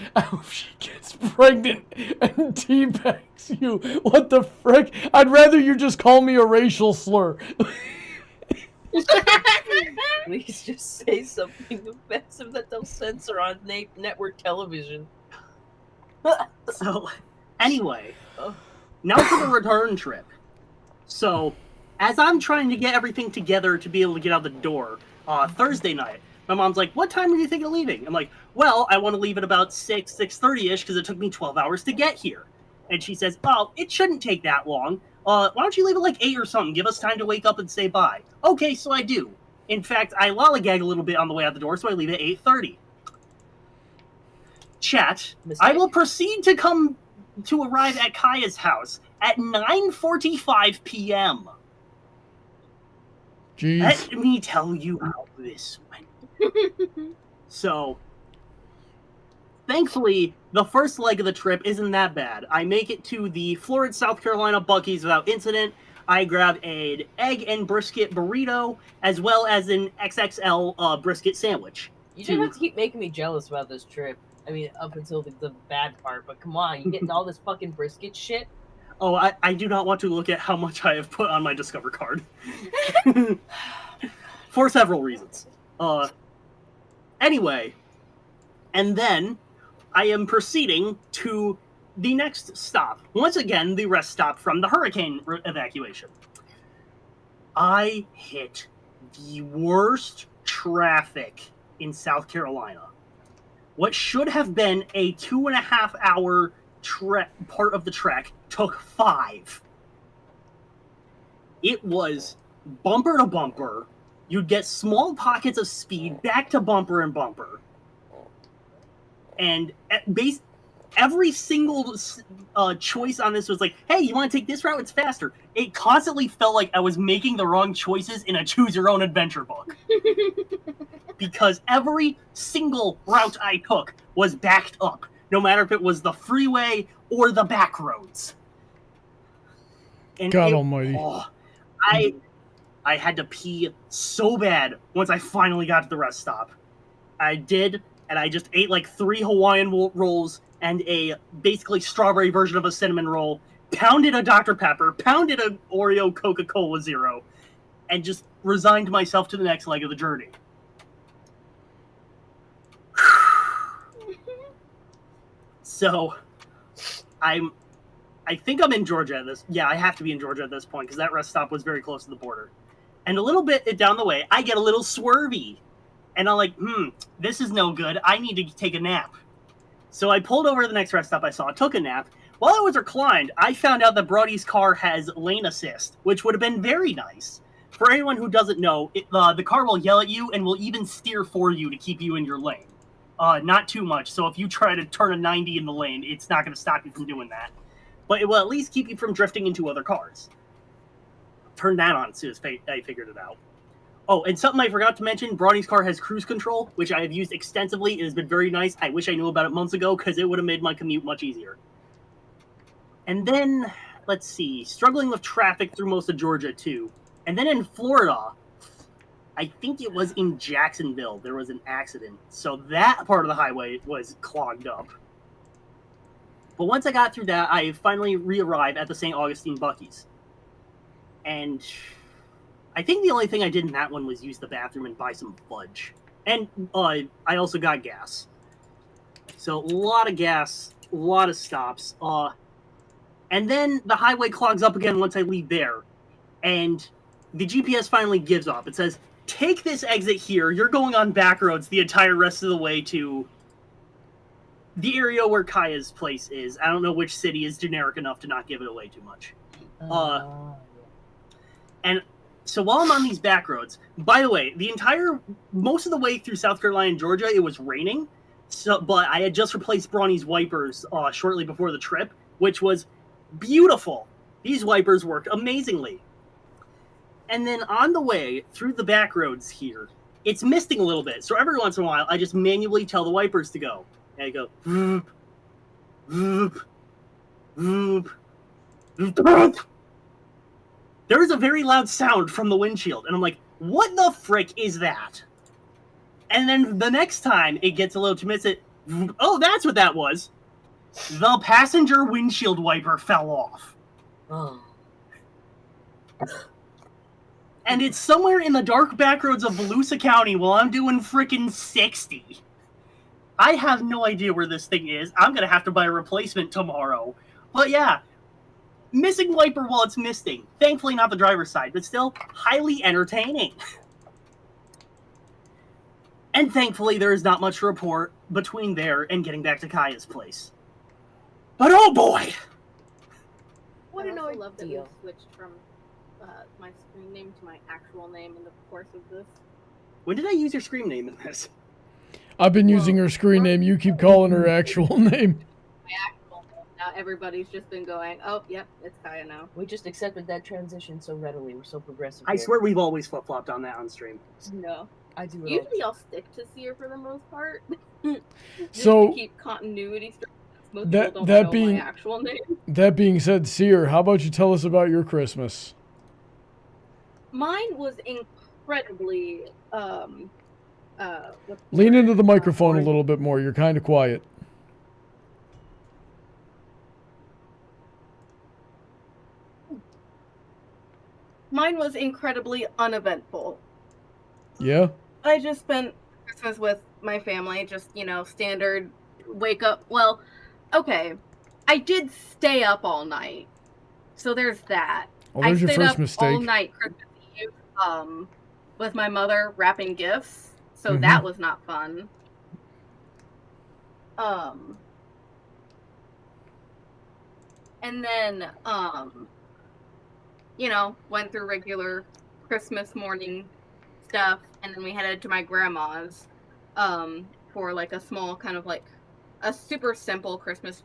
gets pregnant and teabags you. What the frick? I'd rather you just call me a racial slur. Please just say something offensive that they'll censor on network television. So, anyway, now for the return trip. So, as I'm trying to get everything together to be able to get out the door, Thursday night, my mom's like, what time are you thinking of leaving? I'm like, well, I want to leave at about 6:30-ish because it took me 12 hours to get here. And she says, oh, it shouldn't take that long. Why don't you leave at like 8 or something? Give us time to wake up and say bye. Okay, so I do. In fact, I lollygag a little bit on the way out the door, so I leave at 8:30. Chat, Mistake. I will proceed to arrive at Kaya's house at 9:45 p.m. Jeez. Let me tell you how this went. So, thankfully, the first leg of the trip isn't that bad. I make it to the Florida, South Carolina Buc-ee's without incident. I grab an egg and brisket burrito, as well as an XXL brisket sandwich. You didn't have to keep making me jealous about this trip. I mean, up until the bad part, but come on, you getting all this fucking brisket shit? Oh, I do not want to look at how much I have put on my Discover card. For several reasons. Anyway, and then I am proceeding to the next stop. Once again, the rest stop from the hurricane evacuation. I hit the worst traffic in South Carolina. What should have been a 2.5 hour part of the trek took 5. It was bumper to bumper. You'd get small pockets of speed back to bumper and bumper. And every single choice on this was like, hey, you want to take this route? It's faster. It constantly felt like I was making the wrong choices in a choose-your-own-adventure book. Because every single route I took was backed up, no matter if it was the freeway or the back roads. And God almighty. I had to pee so bad once I finally got to the rest stop. I did, and I just ate like 3 Hawaiian rolls and a basically strawberry version of a cinnamon roll, pounded a Dr. Pepper, pounded a Oreo Coca-Cola Zero, and just resigned myself to the next leg of the journey. So, I think I'm in Georgia at this. Yeah, I have to be in Georgia at this point because that rest stop was very close to the border. And a little bit down the way, I get a little swervy. And I'm like, this is no good. I need to take a nap. So I pulled over to the next rest stop I saw, took a nap. While I was reclined, I found out that Brawny's car has lane assist, which would have been very nice. For anyone who doesn't know, the car will yell at you and will even steer for you to keep you in your lane. Not too much, so if you try to turn a 90 in the lane, it's not going to stop you from doing that. But it will at least keep you from drifting into other cars. Turn that on as soon as I figured it out. Oh, and something I forgot to mention, Brawny's car has cruise control, which I have used extensively. It has been very nice. I wish I knew about it months ago, because it would have made my commute much easier. And then, let's see, struggling with traffic through most of Georgia, too. And then in Florida, I think it was in Jacksonville, there was an accident. So that part of the highway was clogged up. But once I got through that, I finally re-arrived at the St. Augustine Buc-ee's. And I think the only thing I did in that one was use the bathroom and buy some fudge. And I also got gas. So a lot of gas, a lot of stops. And then the highway clogs up again once I leave there. And the GPS finally gives up. It says, take this exit here. You're going on back roads the entire rest of the way to the area where Kaya's place is. I don't know which city is generic enough to not give it away too much. And so while I'm on these back roads, by the way, most of the way through South Carolina and Georgia, it was raining. But I had just replaced Brawny's wipers shortly before the trip, which was beautiful. These wipers worked amazingly. And then on the way through the back roads here, it's misting a little bit. So every once in a while, I just manually tell the wipers to go. And I go, voop, voop, voop, voop. There is a very loud sound from the windshield. And I'm like, what the frick is that? And then the next time it gets a little too misty, oh, that's what that was. The passenger windshield wiper fell off. Oh. And it's somewhere in the dark backroads of Volusia County while I'm doing frickin' 60. I have no idea where this thing is. I'm going to have to buy a replacement tomorrow. But yeah, missing wiper while it's misting. Thankfully not the driver's side, but still highly entertaining. And thankfully there is not much to report between there and getting back to Kaya's place. But oh boy! What an ordeal. I love that we switched from my screen name to my actual name in the course of this. When did I use your screen name in this? I've been using her screen name. You keep calling her actual name. My actual name. Now everybody's just been going, oh, yep, it's Kaya now. We just accepted that transition so readily. We're so progressive. I swear we've always flip-flopped on that on stream. No. I do. Usually I'll stick to Sear for the most part. So to keep continuity straight. Most that people don't know being my actual name. that being said, Sear, how about you tell us about your Christmas? Mine was incredibly Lean into the microphone a little bit more. You're kind of quiet. Mine was incredibly uneventful. Yeah? I just spent Christmas with my family, just, standard wake up. Well, okay. I did stay up all night. So there's that. Oh, there's I your stayed first up mistake. all night Christmas Eve, with my mother wrapping gifts. So that was not fun. And then, went through regular Christmas morning stuff, and then we headed to my grandma's, for like a small kind of like a super simple Christmas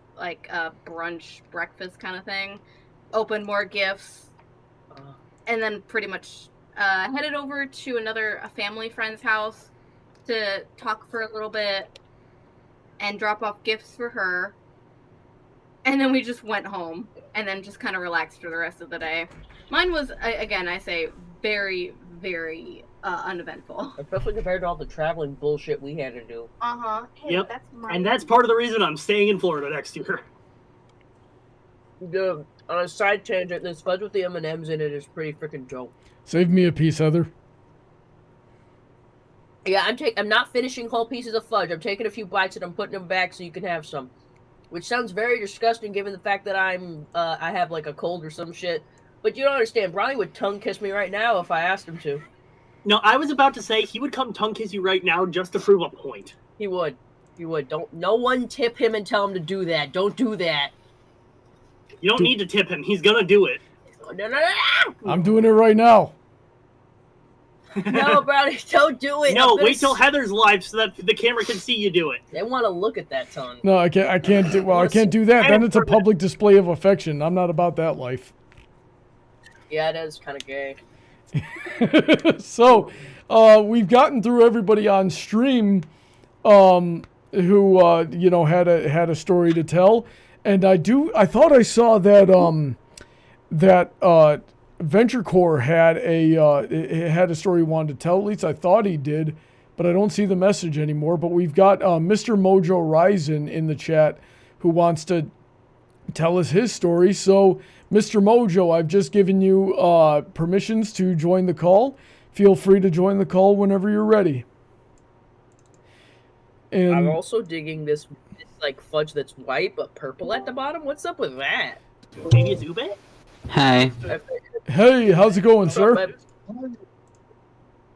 brunch breakfast kind of thing. Opened more gifts, and then pretty much headed over to a family friend's house to talk for a little bit and drop off gifts for her. And then we just went home and then just kind of relaxed for the rest of the day. Mine was, again, I say, very, very uneventful. Especially compared to all the traveling bullshit we had to do. Uh-huh. Hey, Yep. that's And that's part of the reason I'm staying in Florida next year. On a side tangent, this fudge with the M&Ms in it is pretty freaking dope. Save me a piece, Heather. Yeah, I'm not finishing whole pieces of fudge. I'm taking a few bites and I'm putting them back so you can have some. Which sounds very disgusting given the fact that I have like a cold or some shit. But you don't understand. Brawny would tongue kiss me right now if I asked him to. No, I was about to say he would come tongue kiss you right now just to prove a point. He would. He would. No one tip him and tell him to do that. Don't do that. You don't need to tip him. He's gonna do it. No. I'm doing it right now. No, Brownie, don't do it. No, wait till Heather's live so that the camera can see you do it. They want to look at that tongue. No, I can't do. Well, I can't do that. Then it's a public display of affection. I'm not about that life. Yeah, it is kind of gay. So, we've gotten through everybody on stream, who had a story to tell, and I thought I saw that VentureCorp had a story he wanted to tell. At least I thought he did, but I don't see the message anymore. But we've got Mr. Mojo Ryzen in the chat who wants to tell us his story. So, Mr. Mojo, I've just given you permissions to join the call. Feel free to join the call whenever you're ready. And I'm also digging this like fudge that's white but purple at the bottom. What's up with that? Maybe it's ube? Hey. Hey, how's it going, sir?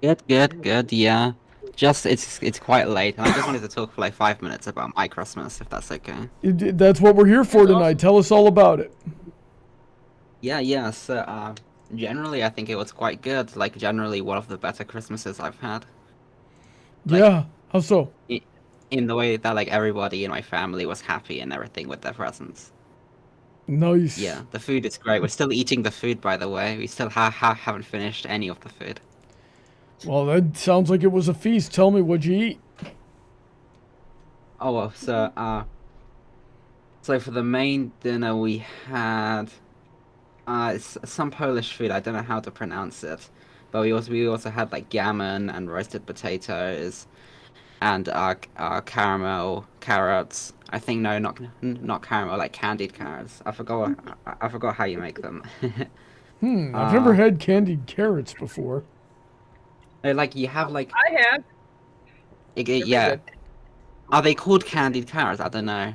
Good, yeah. Just, it's quite late, and I just wanted to talk for like 5 minutes about my Christmas, if that's okay. That's what we're here for tonight. Tell us all about it. Yeah, so, generally I think it was quite good, like generally one of the better Christmases I've had. Like, yeah, how so? In the way that like everybody in my family was happy and everything with their presents. Nice. Yeah, the food is great. We're still eating the food, by the way. We still haven't finished any of the food. Well, that sounds like it was a feast. Tell me, what'd you eat? Oh, well, so for the main dinner we had it's some Polish food. I don't know how to pronounce it, but we also had like gammon and roasted potatoes, and caramel carrots. I think no, not caramel, like candied carrots. I forgot how you make them. I've never had candied carrots before. Like you have like I have. Yeah. Are they called candied carrots? I don't know.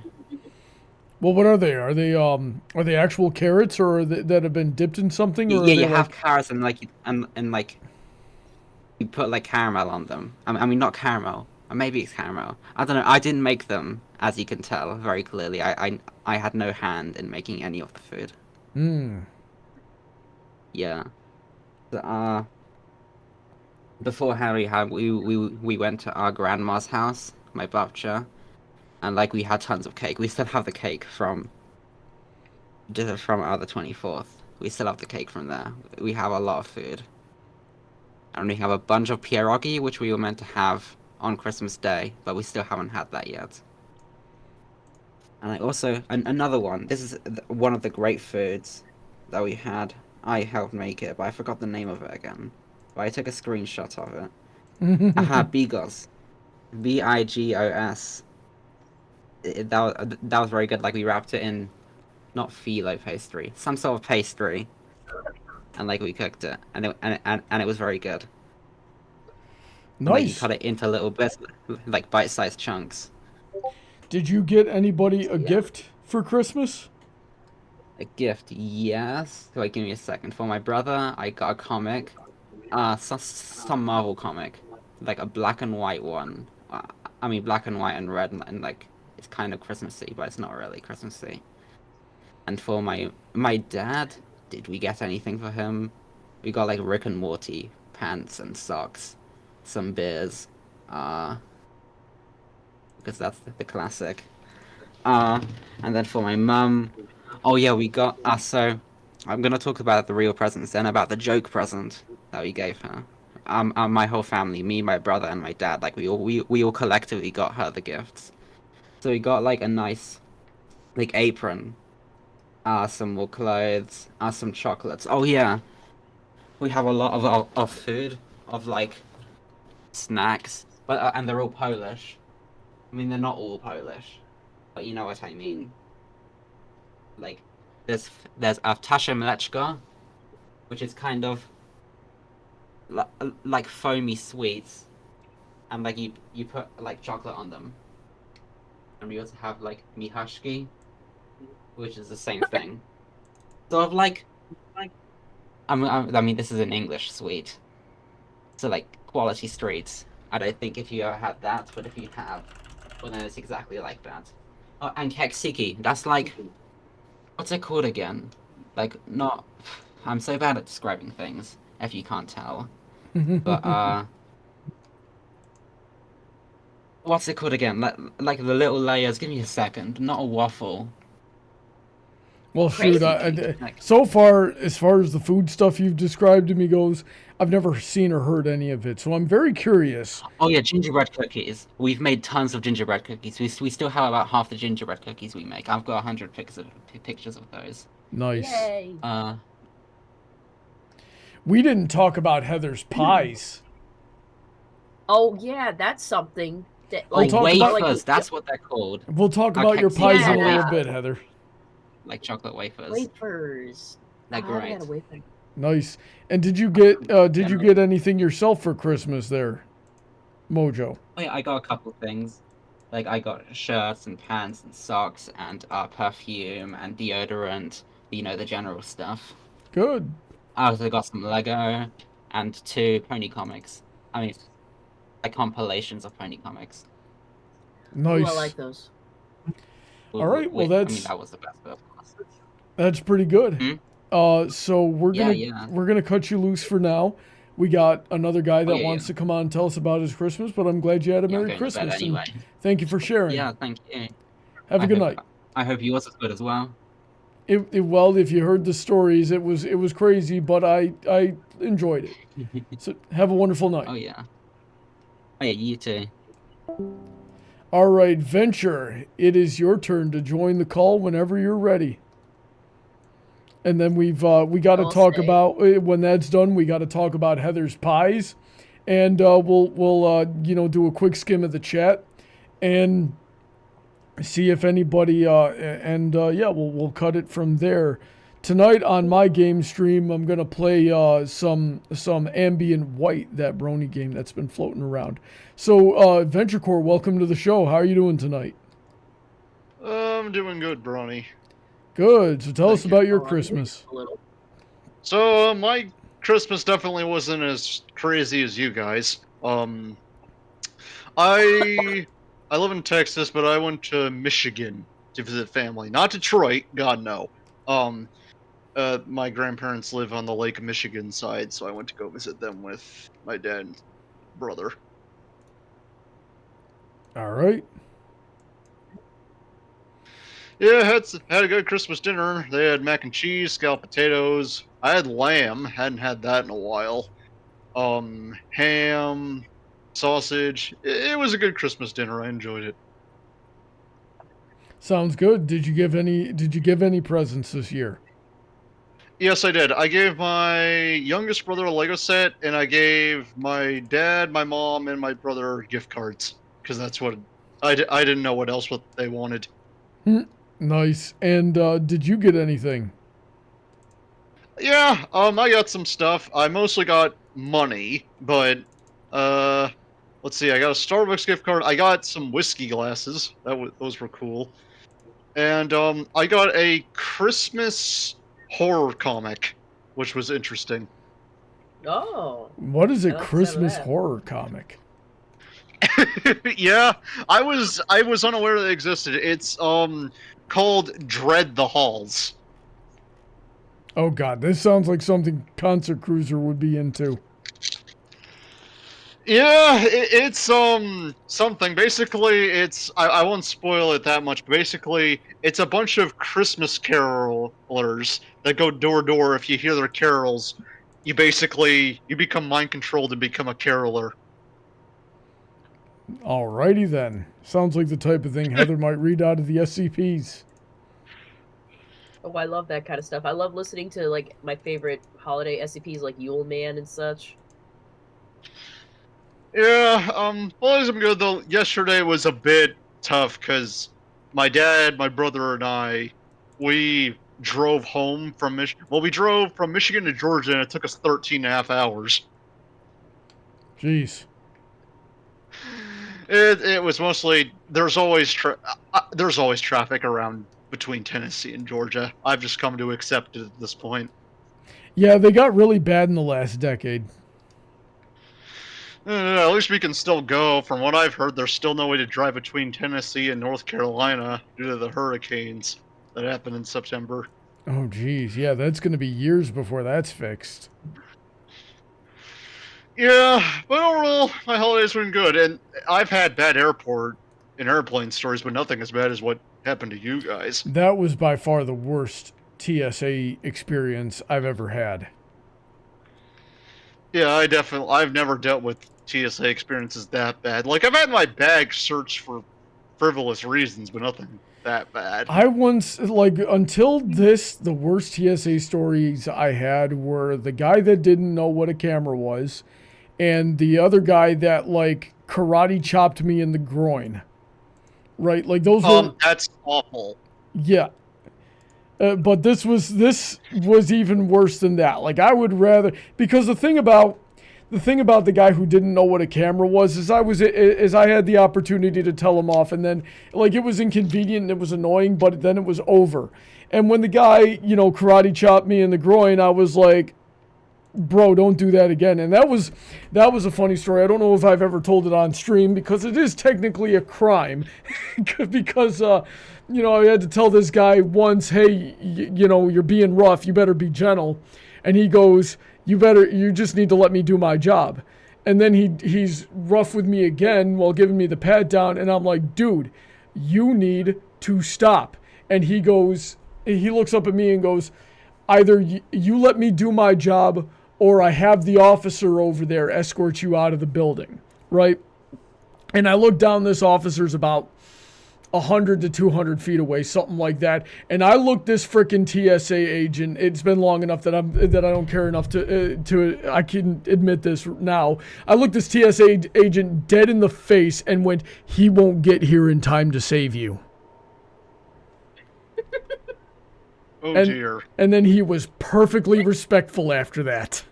Well, what are they? Are they actual carrots, or are they, that have been dipped in something? Or Yeah, you like... have carrots and like like you put like caramel on them. I mean, not caramel. Or maybe it's caramel. I don't know. I didn't make them, as you can tell very clearly. I had no hand in making any of the food. Yeah. So, before Harry, we went to our grandma's house my babcha, and like we had tons of cake. We still have the cake from the 24th. We still have the cake from there. We have a lot of food, and we have a bunch of pierogi, which we were meant to have on Christmas Day, but we still haven't had that yet. And I also another one. This is one of the great foods that we had. I helped make it, but I forgot the name of it again. But I took a screenshot of it. Aha, bigos. Bigos. That was very good. Like we wrapped it in, not phyllo pastry, some sort of pastry, and like we cooked it, and it was very good. Nice. Like you cut it into little bits, like bite-sized chunks. Did you get anybody a gift for Christmas? A gift, yes. So, give me a second. For my brother, I got a comic, some Marvel comic, like a black and white one. I mean, black and white and red, and like it's kind of Christmassy, but it's not really Christmassy. And for my dad, did we get anything for him? We got like Rick and Morty pants and socks, some beers, because that's the classic. And then for my mum, oh yeah, we got so I'm gonna talk about the real presents then, about the joke present that we gave her. My whole family, me, my brother, and my dad, like we all collectively got her the gifts. So we got like a nice, like apron, some more clothes, some chocolates. Oh yeah, we have a lot of food, of like snacks, but and they're all Polish. I mean, they're not all Polish, but you know what I mean. Like, there's Ptasie Mleczko, which is kind of like foamy sweets, and like you put like chocolate on them. And we also have like Michaszki, which is the same thing. Sort of like I mean this is an English sweet, so like quality streets. I don't think if you ever had that, but if you have, well then it's exactly like that. Oh, and keksiki, that's like, what's it called again? Like, not, I'm so bad at describing things, if you can't tell. But, what's it called again? Like the little layers, give me a second, not a waffle. Well, shoot, so far, as far as the food stuff you've described to me goes, I've never seen or heard any of it, so I'm very curious. Oh yeah, gingerbread cookies. We've made tons of gingerbread cookies. We still have about half the gingerbread cookies we make. I've got 100 pictures of those. Nice. Yay. We didn't talk about Heather's pies. Oh yeah, that's something. That, We'll talk wafers, about, like, that's what they're called. We'll talk about your pies in a little bit, Heather. Like chocolate wafers. Wafers. They're great. Nice. And did you get anything yourself for Christmas there, Mojo? Oh yeah, I got a couple things. Like I got shirts and pants and socks and perfume and deodorant. You know, the general stuff. Good. I also got some Lego and 2 pony comics. I mean, like compilations of pony comics. Nice. Ooh, I like those. All right, well I mean, that was the best bit. That's pretty good. So we're gonna cut you loose for now. We got another guy that wants to come on and tell us about his Christmas, but I'm glad you had a Merry Christmas. Anyway. And thank you for sharing. Yeah, thank you. Have a good night. I hope yours is good as well. Well, if you heard the stories, it was crazy, but I enjoyed it. So have a wonderful night. Oh yeah. Oh yeah, you too. All right, Venture, it is your turn to join the call whenever you're ready. And then we got to talk about, when that's done, we got to talk about Heather's pies, and we'll do a quick skim of the chat and see if anybody we'll cut it from there. Tonight on my game stream, I'm gonna play some Ambient White, that Brony game that's been floating around. So VentureCorp, welcome to the show. How are you doing tonight? I'm doing good, Brawny. Good. So tell us about your Christmas. So my Christmas definitely wasn't as crazy as you guys. I live in Texas, but I went to Michigan to visit family. Not Detroit, God no. My grandparents live on the Lake Michigan side, so I went to go visit them with my dad and brother. All right. Yeah, had a good Christmas dinner. They had mac and cheese, scalloped potatoes. I had lamb. Hadn't had that in a while. Ham, sausage. It was a good Christmas dinner. I enjoyed it. Sounds good. Did you give any presents this year? Yes, I did. I gave my youngest brother a Lego set, and I gave my dad, my mom, and my brother gift cards because that's what I didn't know what else they wanted. Nice. And did you get anything? Yeah, I got some stuff. I mostly got money, but let's see. I got a Starbucks gift card. I got some whiskey glasses. Those were cool. And I got a Christmas horror comic, which was interesting. Oh. What is a Christmas horror comic? Yeah, I was unaware that it existed. It's called Dread the Halls. Oh god, this sounds like something Concert Cruiser would be into. Yeah, it's something. Basically, it's I won't spoil it that much. But basically, it's a bunch of Christmas carolers that go door to door. If you hear their carols, you become mind controlled and become a caroler. Alrighty then. Sounds like the type of thing Heather might read out of the SCPs. Oh, I love that kind of stuff. I love listening to like my favorite holiday SCPs like Yule Man and such. Yeah, always been good though. Yesterday was a bit tough because my dad, my brother, and we drove home from Michigan. Well, we drove from Michigan to Georgia, and it took us 13.5 hours. Jeez. It was mostly there's always traffic around between Tennessee and Georgia. I've just come to accept it at this point. Yeah, they got really bad in the last decade. At least we can still go. From what I've heard, there's still no way to drive between Tennessee and North Carolina due to the hurricanes that happened in September. Oh, geez. Yeah, that's going to be years before that's fixed. Yeah, but overall, my holidays been good. And I've had bad airport and airplane stories, but nothing as bad as what happened to you guys. That was by far the worst TSA experience I've ever had. Yeah, I've never dealt with TSA experiences that bad. Like, I've had my bag searched for frivolous reasons, but nothing that bad. I once, like, until this, the worst TSA stories I had were the guy that didn't know what a camera was, and the other guy that, like, karate chopped me in the groin. Right? Like, those were... That's awful. Yeah. But this was even worse than that. Like, I would rather... Because the thing about the guy who didn't know what a camera was is I had the opportunity to tell him off, and then, like, it was inconvenient and it was annoying, but then it was over. And when the guy, karate chopped me in the groin, I was like, bro, don't do that again. And that was a funny story. I don't know if I've ever told it on stream because it is technically a crime. Because, I had to tell this guy once, hey, you're being rough. You better be gentle. And he goes, you just need to let me do my job. And then he's rough with me again while giving me the pat down. And I'm like, dude, you need to stop. And he looks up at me and goes, either you let me do my job or I have the officer over there escort you out of the building, right? And I look down, this officer's about 100 to 200 feet away, something like that. And I look this frickin' TSA agent, it's been long enough that I don't care enough to I can admit this now. I looked this TSA agent dead in the face and went, he won't get here in time to save you. Oh, dear. And then he was perfectly respectful after that.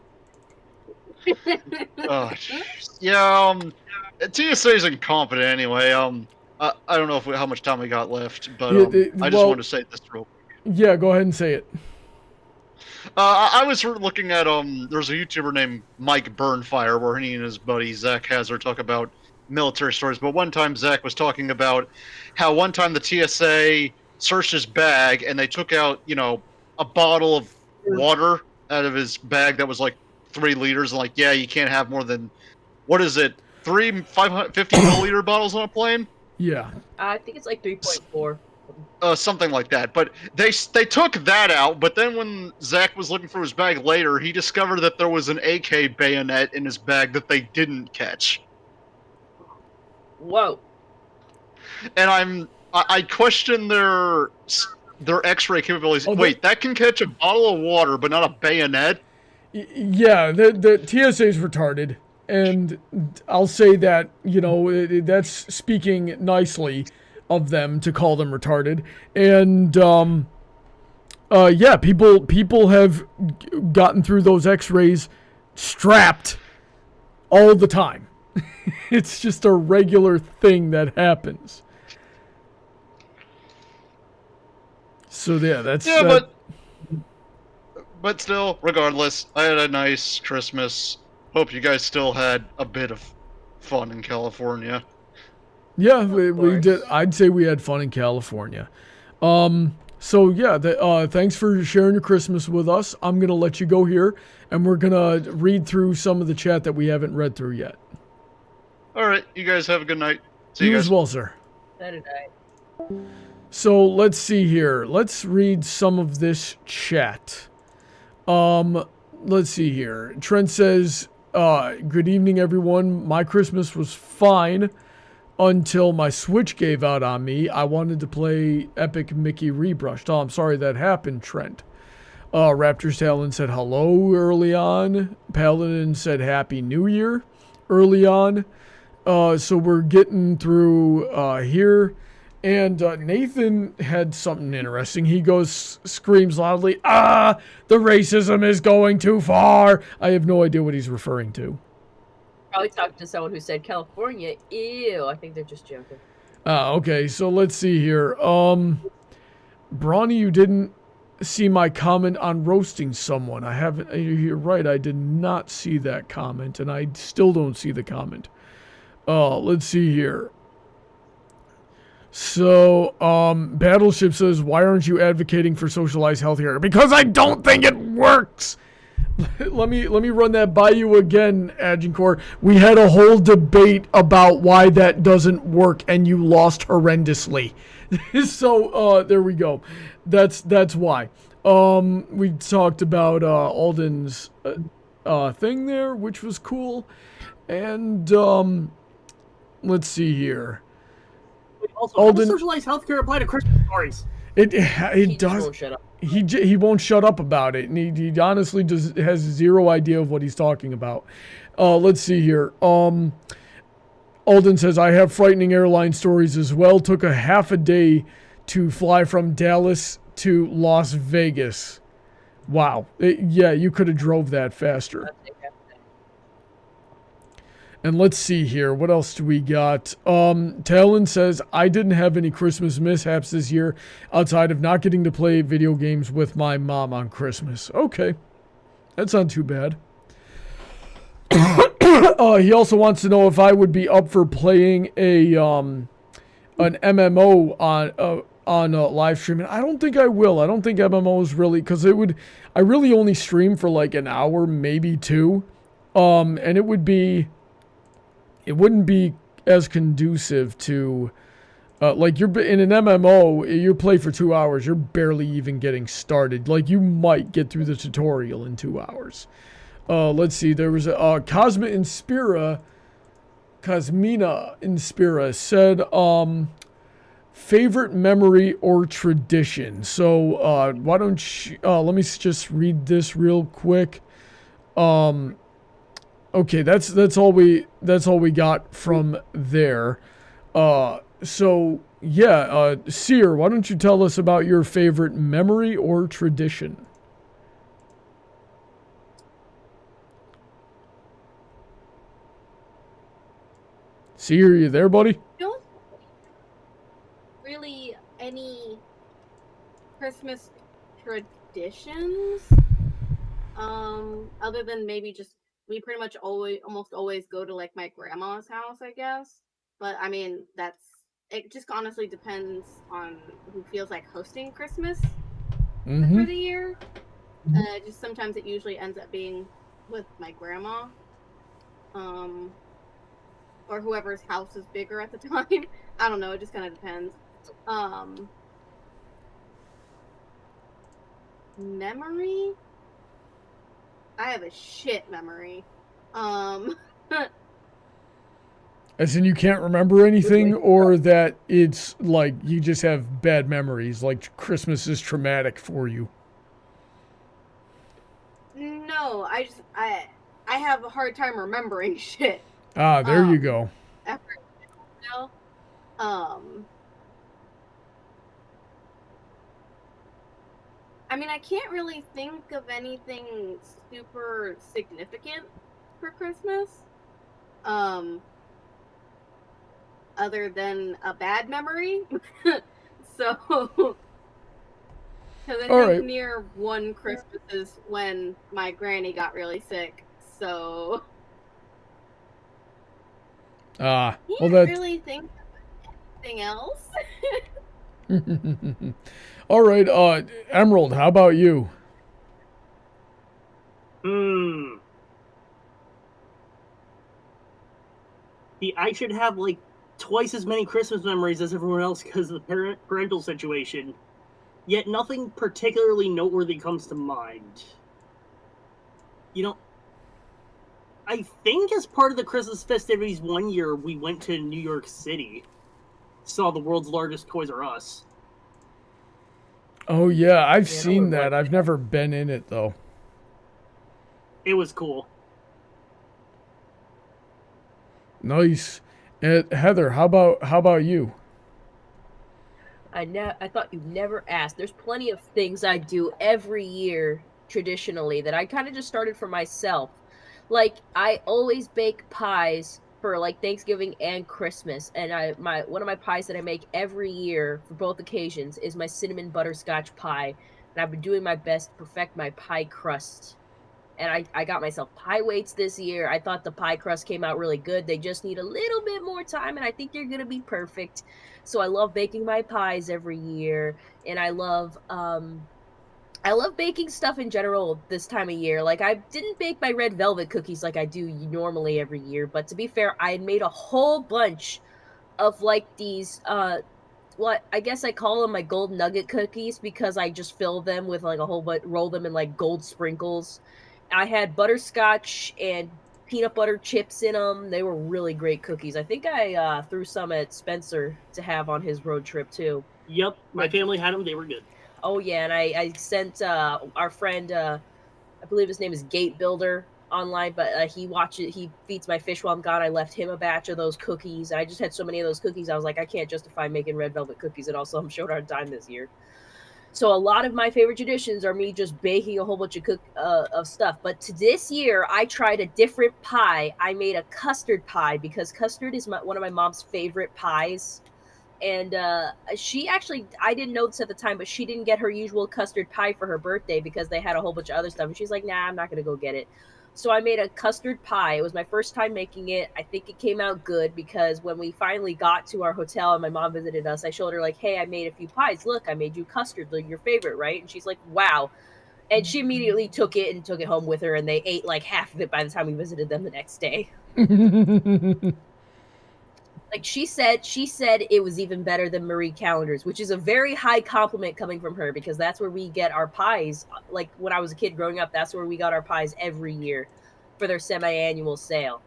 Yeah, TSA's incompetent anyway. I don't know how much time we got left, but I just wanted to say this real quick. Yeah, go ahead and say it. I was looking at, there's a YouTuber named Mike Burnfire where he and his buddy Zach Hazard talk about military stories, but one time Zach was talking about how one time the TSA searched his bag and they took out, a bottle of water out of his bag that was like 3 liters, and like, yeah, you can't have more than, what is it? 3 550 milliliter bottles on a plane. Yeah. I think it's like 3.4. Something like that. But they took that out. But then when Zach was looking for his bag later, he discovered that there was an AK bayonet in his bag that they didn't catch. Whoa. And I question their X-ray capabilities. Oh, Wait, that can catch a bottle of water, but not a bayonet? Yeah, the TSA is retarded, and I'll say that, you know, that's speaking nicely of them to call them retarded. And yeah, people have gotten through those X-rays strapped all the time. It's just a regular thing that happens. So yeah, that's but still, regardless, I had a nice Christmas. Hope you guys still had a bit of fun in California. Yeah, we did. I'd say we had fun in California. So yeah, thanks for sharing your Christmas with us. I'm gonna let you go here, and we're gonna read through some of the chat that we haven't read through yet. All right, you guys have a good night. See You you guys. as well, sir. Saturday. So let's see here. Let's read some of this chat. Let's see here. Trent says, good evening, everyone. My Christmas was fine until my Switch gave out on me. I wanted to play Epic Mickey Rebrushed. Oh, I'm sorry that happened, Trent. Raptors Talon said hello early on. Paladin said Happy New Year early on. So we're getting through here. And Nathan had something interesting. He screams loudly, the racism is going too far. I have no idea what he's referring to. Probably talked to someone who said California, ew. I think they're just joking. Okay, so let's see here. Brawny, you didn't see my comment on roasting someone. I haven't, you're right, I did not see that comment, and I still don't see the comment. Let's see here. So, Battleship says, why aren't you advocating for socialized healthcare? Because I don't think it works! let me run that by you again, Agincourt. We had a whole debate about why that doesn't work, and you lost horrendously. So, there we go. That's why. We talked about Alden's thing there, which was cool. And, let's see here. Also, Alden, how does socialized healthcare apply to Christmas stories? It does. Won't shut up. He won't shut up about it, and he honestly has zero idea of what he's talking about. Let's see here. Alden says, I have frightening airline stories as well. Took a half a day to fly from Dallas to Las Vegas. Wow. Yeah, you could have drove that faster. And let's see here. What else do we got? Talon says, I didn't have any Christmas mishaps this year outside of not getting to play video games with my mom on Christmas. Okay. That's not too bad. He also wants to know if I would be up for playing an MMO on live streaming. I don't think I will. I don't think MMOs really, because I really only stream for like an hour, maybe two. And it wouldn't be as conducive to, like, you're in an MMO, you play for 2 hours, you're barely even getting started. Like, you might get through the tutorial in 2 hours. Let's see, there was Cosmina Inspira said, favorite memory or tradition. So, why don't you, let me just read this real quick. Okay, that's all we got from there. So yeah, Sear, why don't you tell us about your favorite memory or tradition? Sear, you there, buddy? Don't really any Christmas traditions. Other than maybe just we pretty much almost always go to like my grandma's house, I guess. But I mean, it just honestly depends on who feels like hosting Christmas for the year. Just sometimes it usually ends up being with my grandma. or whoever's house is bigger at the time. I don't know. It just kind of depends. Memory? I have a shit memory. As in you can't remember anything, or that it's like you just have bad memories, like Christmas is traumatic for you? No, I have a hard time remembering shit. Ah, there you go. After I mean, I can't really think of anything super significant for Christmas. Other than a bad memory. So, because I think near one Christmas is when my granny got really sick. So, well, can't really think of anything else. All right, Emerald, how about you? See, I should have like twice as many Christmas memories as everyone else because of the parental situation. Yet nothing particularly noteworthy comes to mind. You know, I think as part of the Christmas festivities one year, we went to New York City. Saw the world's largest Toys R Us. Oh, yeah, I've seen that. I've never been in it, though. It was cool. Nice. Heather, how about you? I thought you'd never asked. There's plenty of things I do every year traditionally that I kind of just started for myself. Like, I always bake pies for like Thanksgiving and Christmas, and one of my pies that I make every year for both occasions is my cinnamon butterscotch pie, and I've been doing my best to perfect my pie crust. And I got myself pie weights this year. I thought the pie crust came out really good. They just need a little bit more time, and I think they're gonna be perfect. So I love baking my pies every year, and I love baking stuff in general this time of year. Like, I didn't bake my red velvet cookies like I do normally every year, but to be fair, I had made a whole bunch of like these what I guess I call them my gold nugget cookies, because I just fill them with like a whole bunch, roll them in like gold sprinkles. I had butterscotch and peanut butter chips in them. They were really great cookies. I think I threw some at Spencer to have on his road trip too. Yep, my family had them. They were good. Oh yeah, and I sent our friend, I believe his name is Gate Builder online, but he feeds my fish while I'm gone. I left him a batch of those cookies. I just had so many of those cookies. I was like, I can't justify making red velvet cookies and also I'm short on time this year. So a lot of my favorite traditions are me just baking a whole bunch of stuff. But this year, I tried a different pie. I made a custard pie because custard is one of my mom's favorite pies. And she actually, I didn't know this at the time, but she didn't get her usual custard pie for her birthday because they had a whole bunch of other stuff. And she's like, nah, I'm not going to go get it. So I made a custard pie. It was my first time making it. I think it came out good because when we finally got to our hotel and my mom visited us, I showed her like, hey, I made a few pies. Look, I made you custard, your favorite, right? And she's like, wow. And she immediately took it and took it home with her, and they ate like half of it by the time we visited them the next day. Like she said it was even better than Marie Callender's, which is a very high compliment coming from her because that's where we get our pies. Like when I was a kid growing up, that's where we got our pies every year for their semi-annual sale.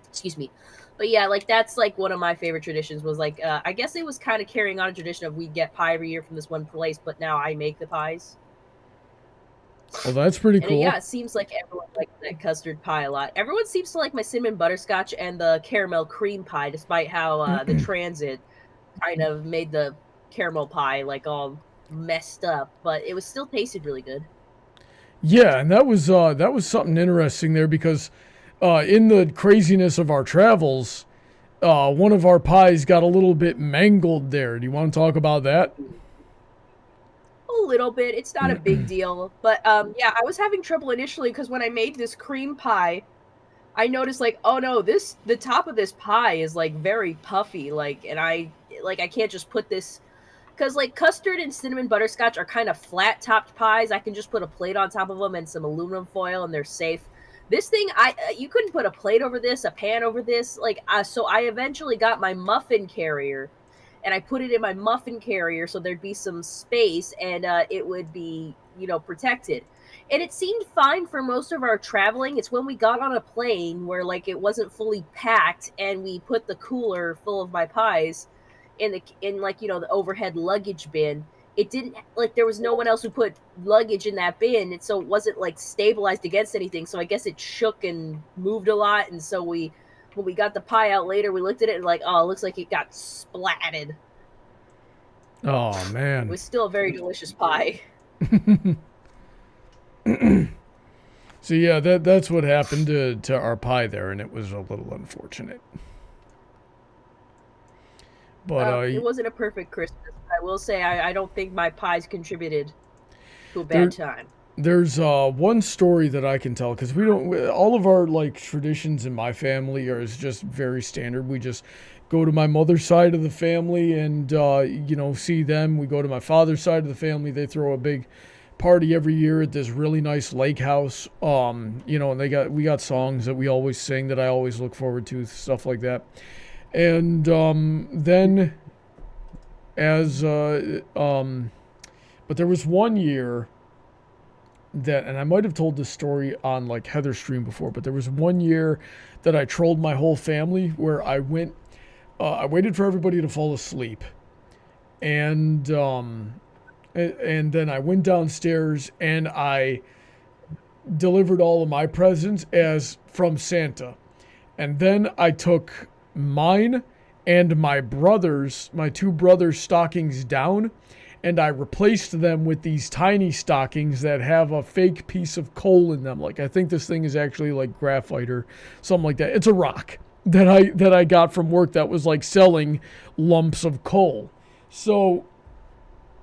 Excuse me. But yeah, like that's like one of my favorite traditions was like, I guess it was kind of carrying on a tradition of we'd get pie every year from this one place, but now I make the pies. Well, that's pretty cool. Yeah, it seems like everyone likes that custard pie a lot. Everyone seems to like my cinnamon butterscotch and the caramel cream pie, despite how the transit kind of made the caramel pie like all messed up, but it was still tasted really good. Yeah, and that was something interesting there because in the craziness of our travels, one of our pies got a little bit mangled there. Do you want to talk about that? A little bit. It's not a big deal. But yeah, I was having trouble initially because when I made this cream pie, I noticed like, oh no, the top of this pie is like very puffy, and I can't just put this, because like custard and cinnamon butterscotch are kind of flat topped pies. I can just put a plate on top of them and some aluminum foil and they're safe. This thing, you couldn't put a plate over this, a pan over this. Like, so I eventually got my muffin carrier, and I put it in my muffin carrier so there'd be some space, and it would be, protected. And it seemed fine for most of our traveling. It's when we got on a plane where, like, it wasn't fully packed, and we put the cooler full of my pies in the overhead luggage bin. It didn't, like, there was no one else who put luggage in that bin, and so it wasn't, like, stabilized against anything, so I guess it shook and moved a lot, and so when we got the pie out later, we looked at it and like, oh, it looks like it got splatted. Oh, man. It was still a very delicious pie. So, yeah, that's what happened to our pie there, and it was a little unfortunate. But it wasn't a perfect Christmas. I will say I don't think my pies contributed to a bad time. There's one story that I can tell, because all of our, like, traditions in my family is just very standard. We just go to my mother's side of the family and, see them. We go to my father's side of the family. They throw a big party every year at this really nice lake house. And we got songs that we always sing that I always look forward to, stuff like that. And then but there was one year that, and I might have told this story on, like, Heather's stream before, but there was one year that I trolled my whole family where I waited for everybody to fall asleep, and then I went downstairs and I delivered all of my presents as from Santa, and then I took mine and my two brothers' stockings down, and I replaced them with these tiny stockings that have a fake piece of coal in them. Like, I think this thing is actually like graphite or something like that. It's a rock that I got from work that was like selling lumps of coal. So,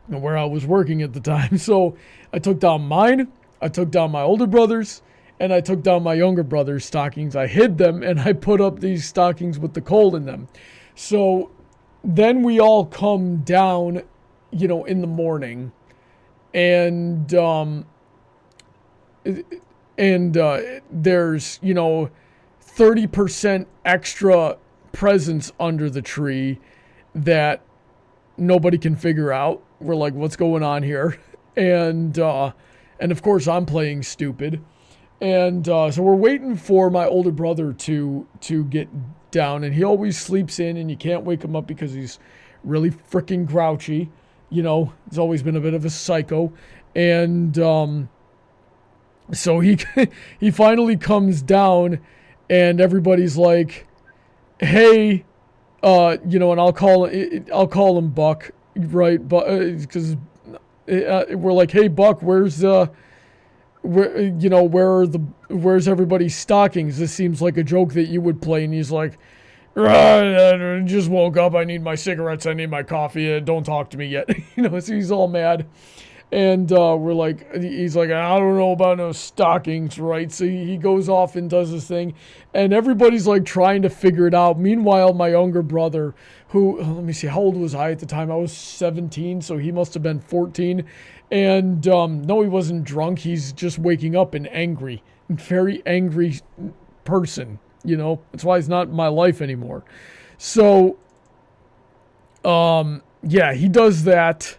where I was working at the time. So I took down mine, I took down my older brother's, and I took down my younger brother's stockings. I hid them, and I put up these stockings with the coal in them. So then we all come down, in the morning, and there's, 30% extra presents under the tree that nobody can figure out. We're like, what's going on here? And of course I'm playing stupid. And so we're waiting for my older brother to get down, and he always sleeps in, and you can't wake him up because he's really freaking grouchy. He's always been a bit of a psycho. And so he finally comes down, and everybody's like, hey, and I'll call him Buck, right? But because we're like, hey, Buck, where's everybody's stockings? This seems like a joke that you would play. And he's like, I just woke up. I need my cigarettes. I need my coffee. Don't talk to me yet. So he's all mad. And we're like, he's like, I don't know about no stockings, right? So he goes off and does his thing. And everybody's like trying to figure it out. Meanwhile, my younger brother, who, let me see, how old was I at the time? I was 17, so he must have been 14. And no, he wasn't drunk. He's just waking up and angry. Very angry person. That's why he's not in my life anymore. So, yeah, he does that.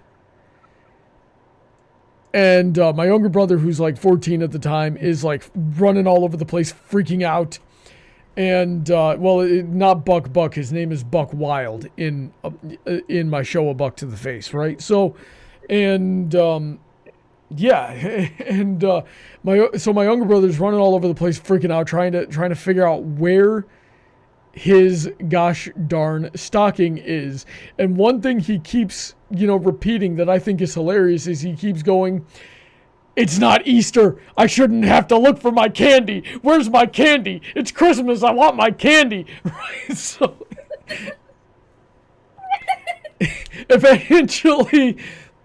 And my younger brother, who's like 14 at the time, is like running all over the place, freaking out. And, not Buck. His name is Buck Wild in my show, A Buck to the Face, right? So, and, yeah, and my younger brother's running all over the place, freaking out, trying to figure out where his gosh darn stocking is. And one thing he keeps, repeating that I think is hilarious is he keeps going, it's not Easter. I shouldn't have to look for my candy. Where's my candy? It's Christmas. I want my candy. Right? So eventually,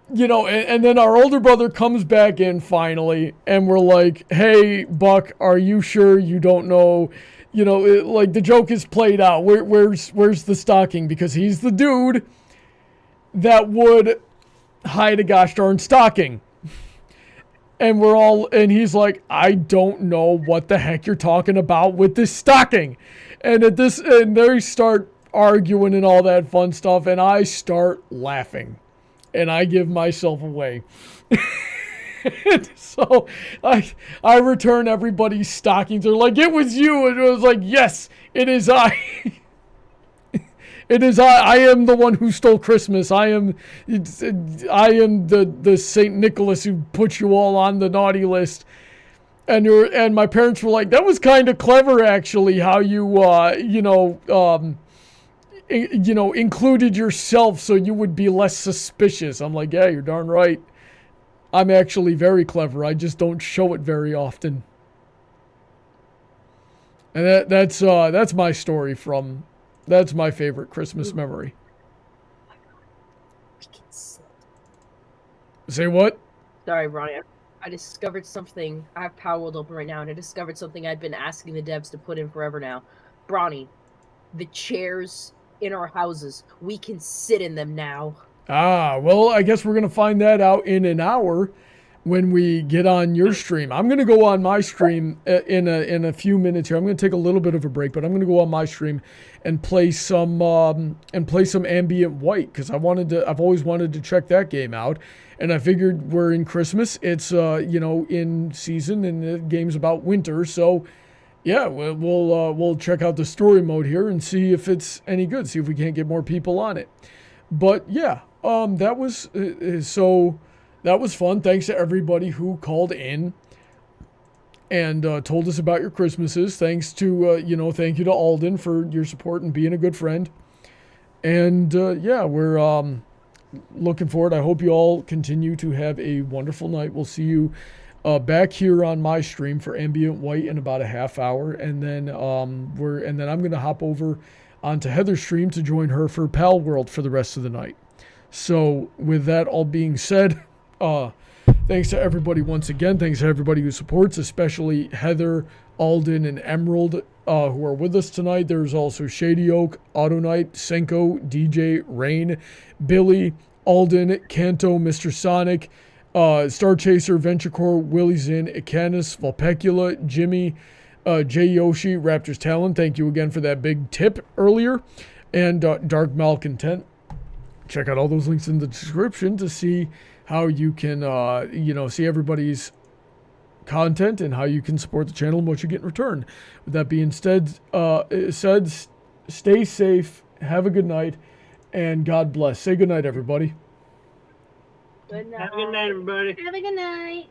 and then our older brother comes back in finally, and we're like, hey, Buck, are you sure you don't know? Like the joke is played out. Where's the stocking? Because he's the dude that would hide a gosh darn stocking. And and he's like, I don't know what the heck you're talking about with this stocking. And they start arguing and all that fun stuff, and I start laughing. And I give myself away. So I return everybody's stockings. They're like, it was you. And it was like, yes, it is I. It is I. I am the one who stole Christmas. I am the Saint Nicholas who put you all on the naughty list. And my parents were like, that was kind of clever, actually, how you included yourself so you would be less suspicious. I'm like, yeah, you're darn right. I'm actually very clever. I just don't show it very often. And that's my story from. That's my favorite Christmas memory. Say what? Sorry, Brawny. I discovered something. I have Power World open right now, and I discovered something I'd been asking the devs to put in forever now. Brawny, the chairs in our houses, we can sit in them now. Ah, well, I guess we're going to find that out in an hour when we get on your stream. I'm going to go on my stream in a few minutes here. I'm going to take a little bit of a break, but I'm going to go on my stream and play some Ambient White, because I've always wanted to check that game out. And I figured we're in Christmas. It's in season, and the game's about winter, so yeah, we'll check out the story mode here and see if it's any good. See if we can't get more people on it. But yeah, that was fun. Thanks to everybody who called in and told us about your Christmases. Thank you to Alden for your support and being a good friend. And yeah, we're looking forward. I hope you all continue to have a wonderful night. We'll see you back here on my stream for Ambient White in about a half hour, and then I'm going to hop over onto Heather's stream to join her for Pal World for the rest of the night. So with that all being said, thanks to everybody once again. Thanks to everybody who supports, especially Heather, Alden, and Emerald, who are with us tonight. There's also Shady Oak, Autoknight, Senko, DJ, Rain, Billy, Alden, Kanto, Mr. Sonic, StarChaser, VentureCorp, Willyzin, Icanus, Vulpecula, Jimmy, J Yoshi, Raptor's Talon. Thank you again for that big tip earlier. And Dark Malcontent. Check out all those links in the description to see how you can, see everybody's content and how you can support the channel and what you get in return. With that being said, stay safe, have a good night, and God bless. Say good night, everybody. Good night. Have a good night, everybody. Have a good night.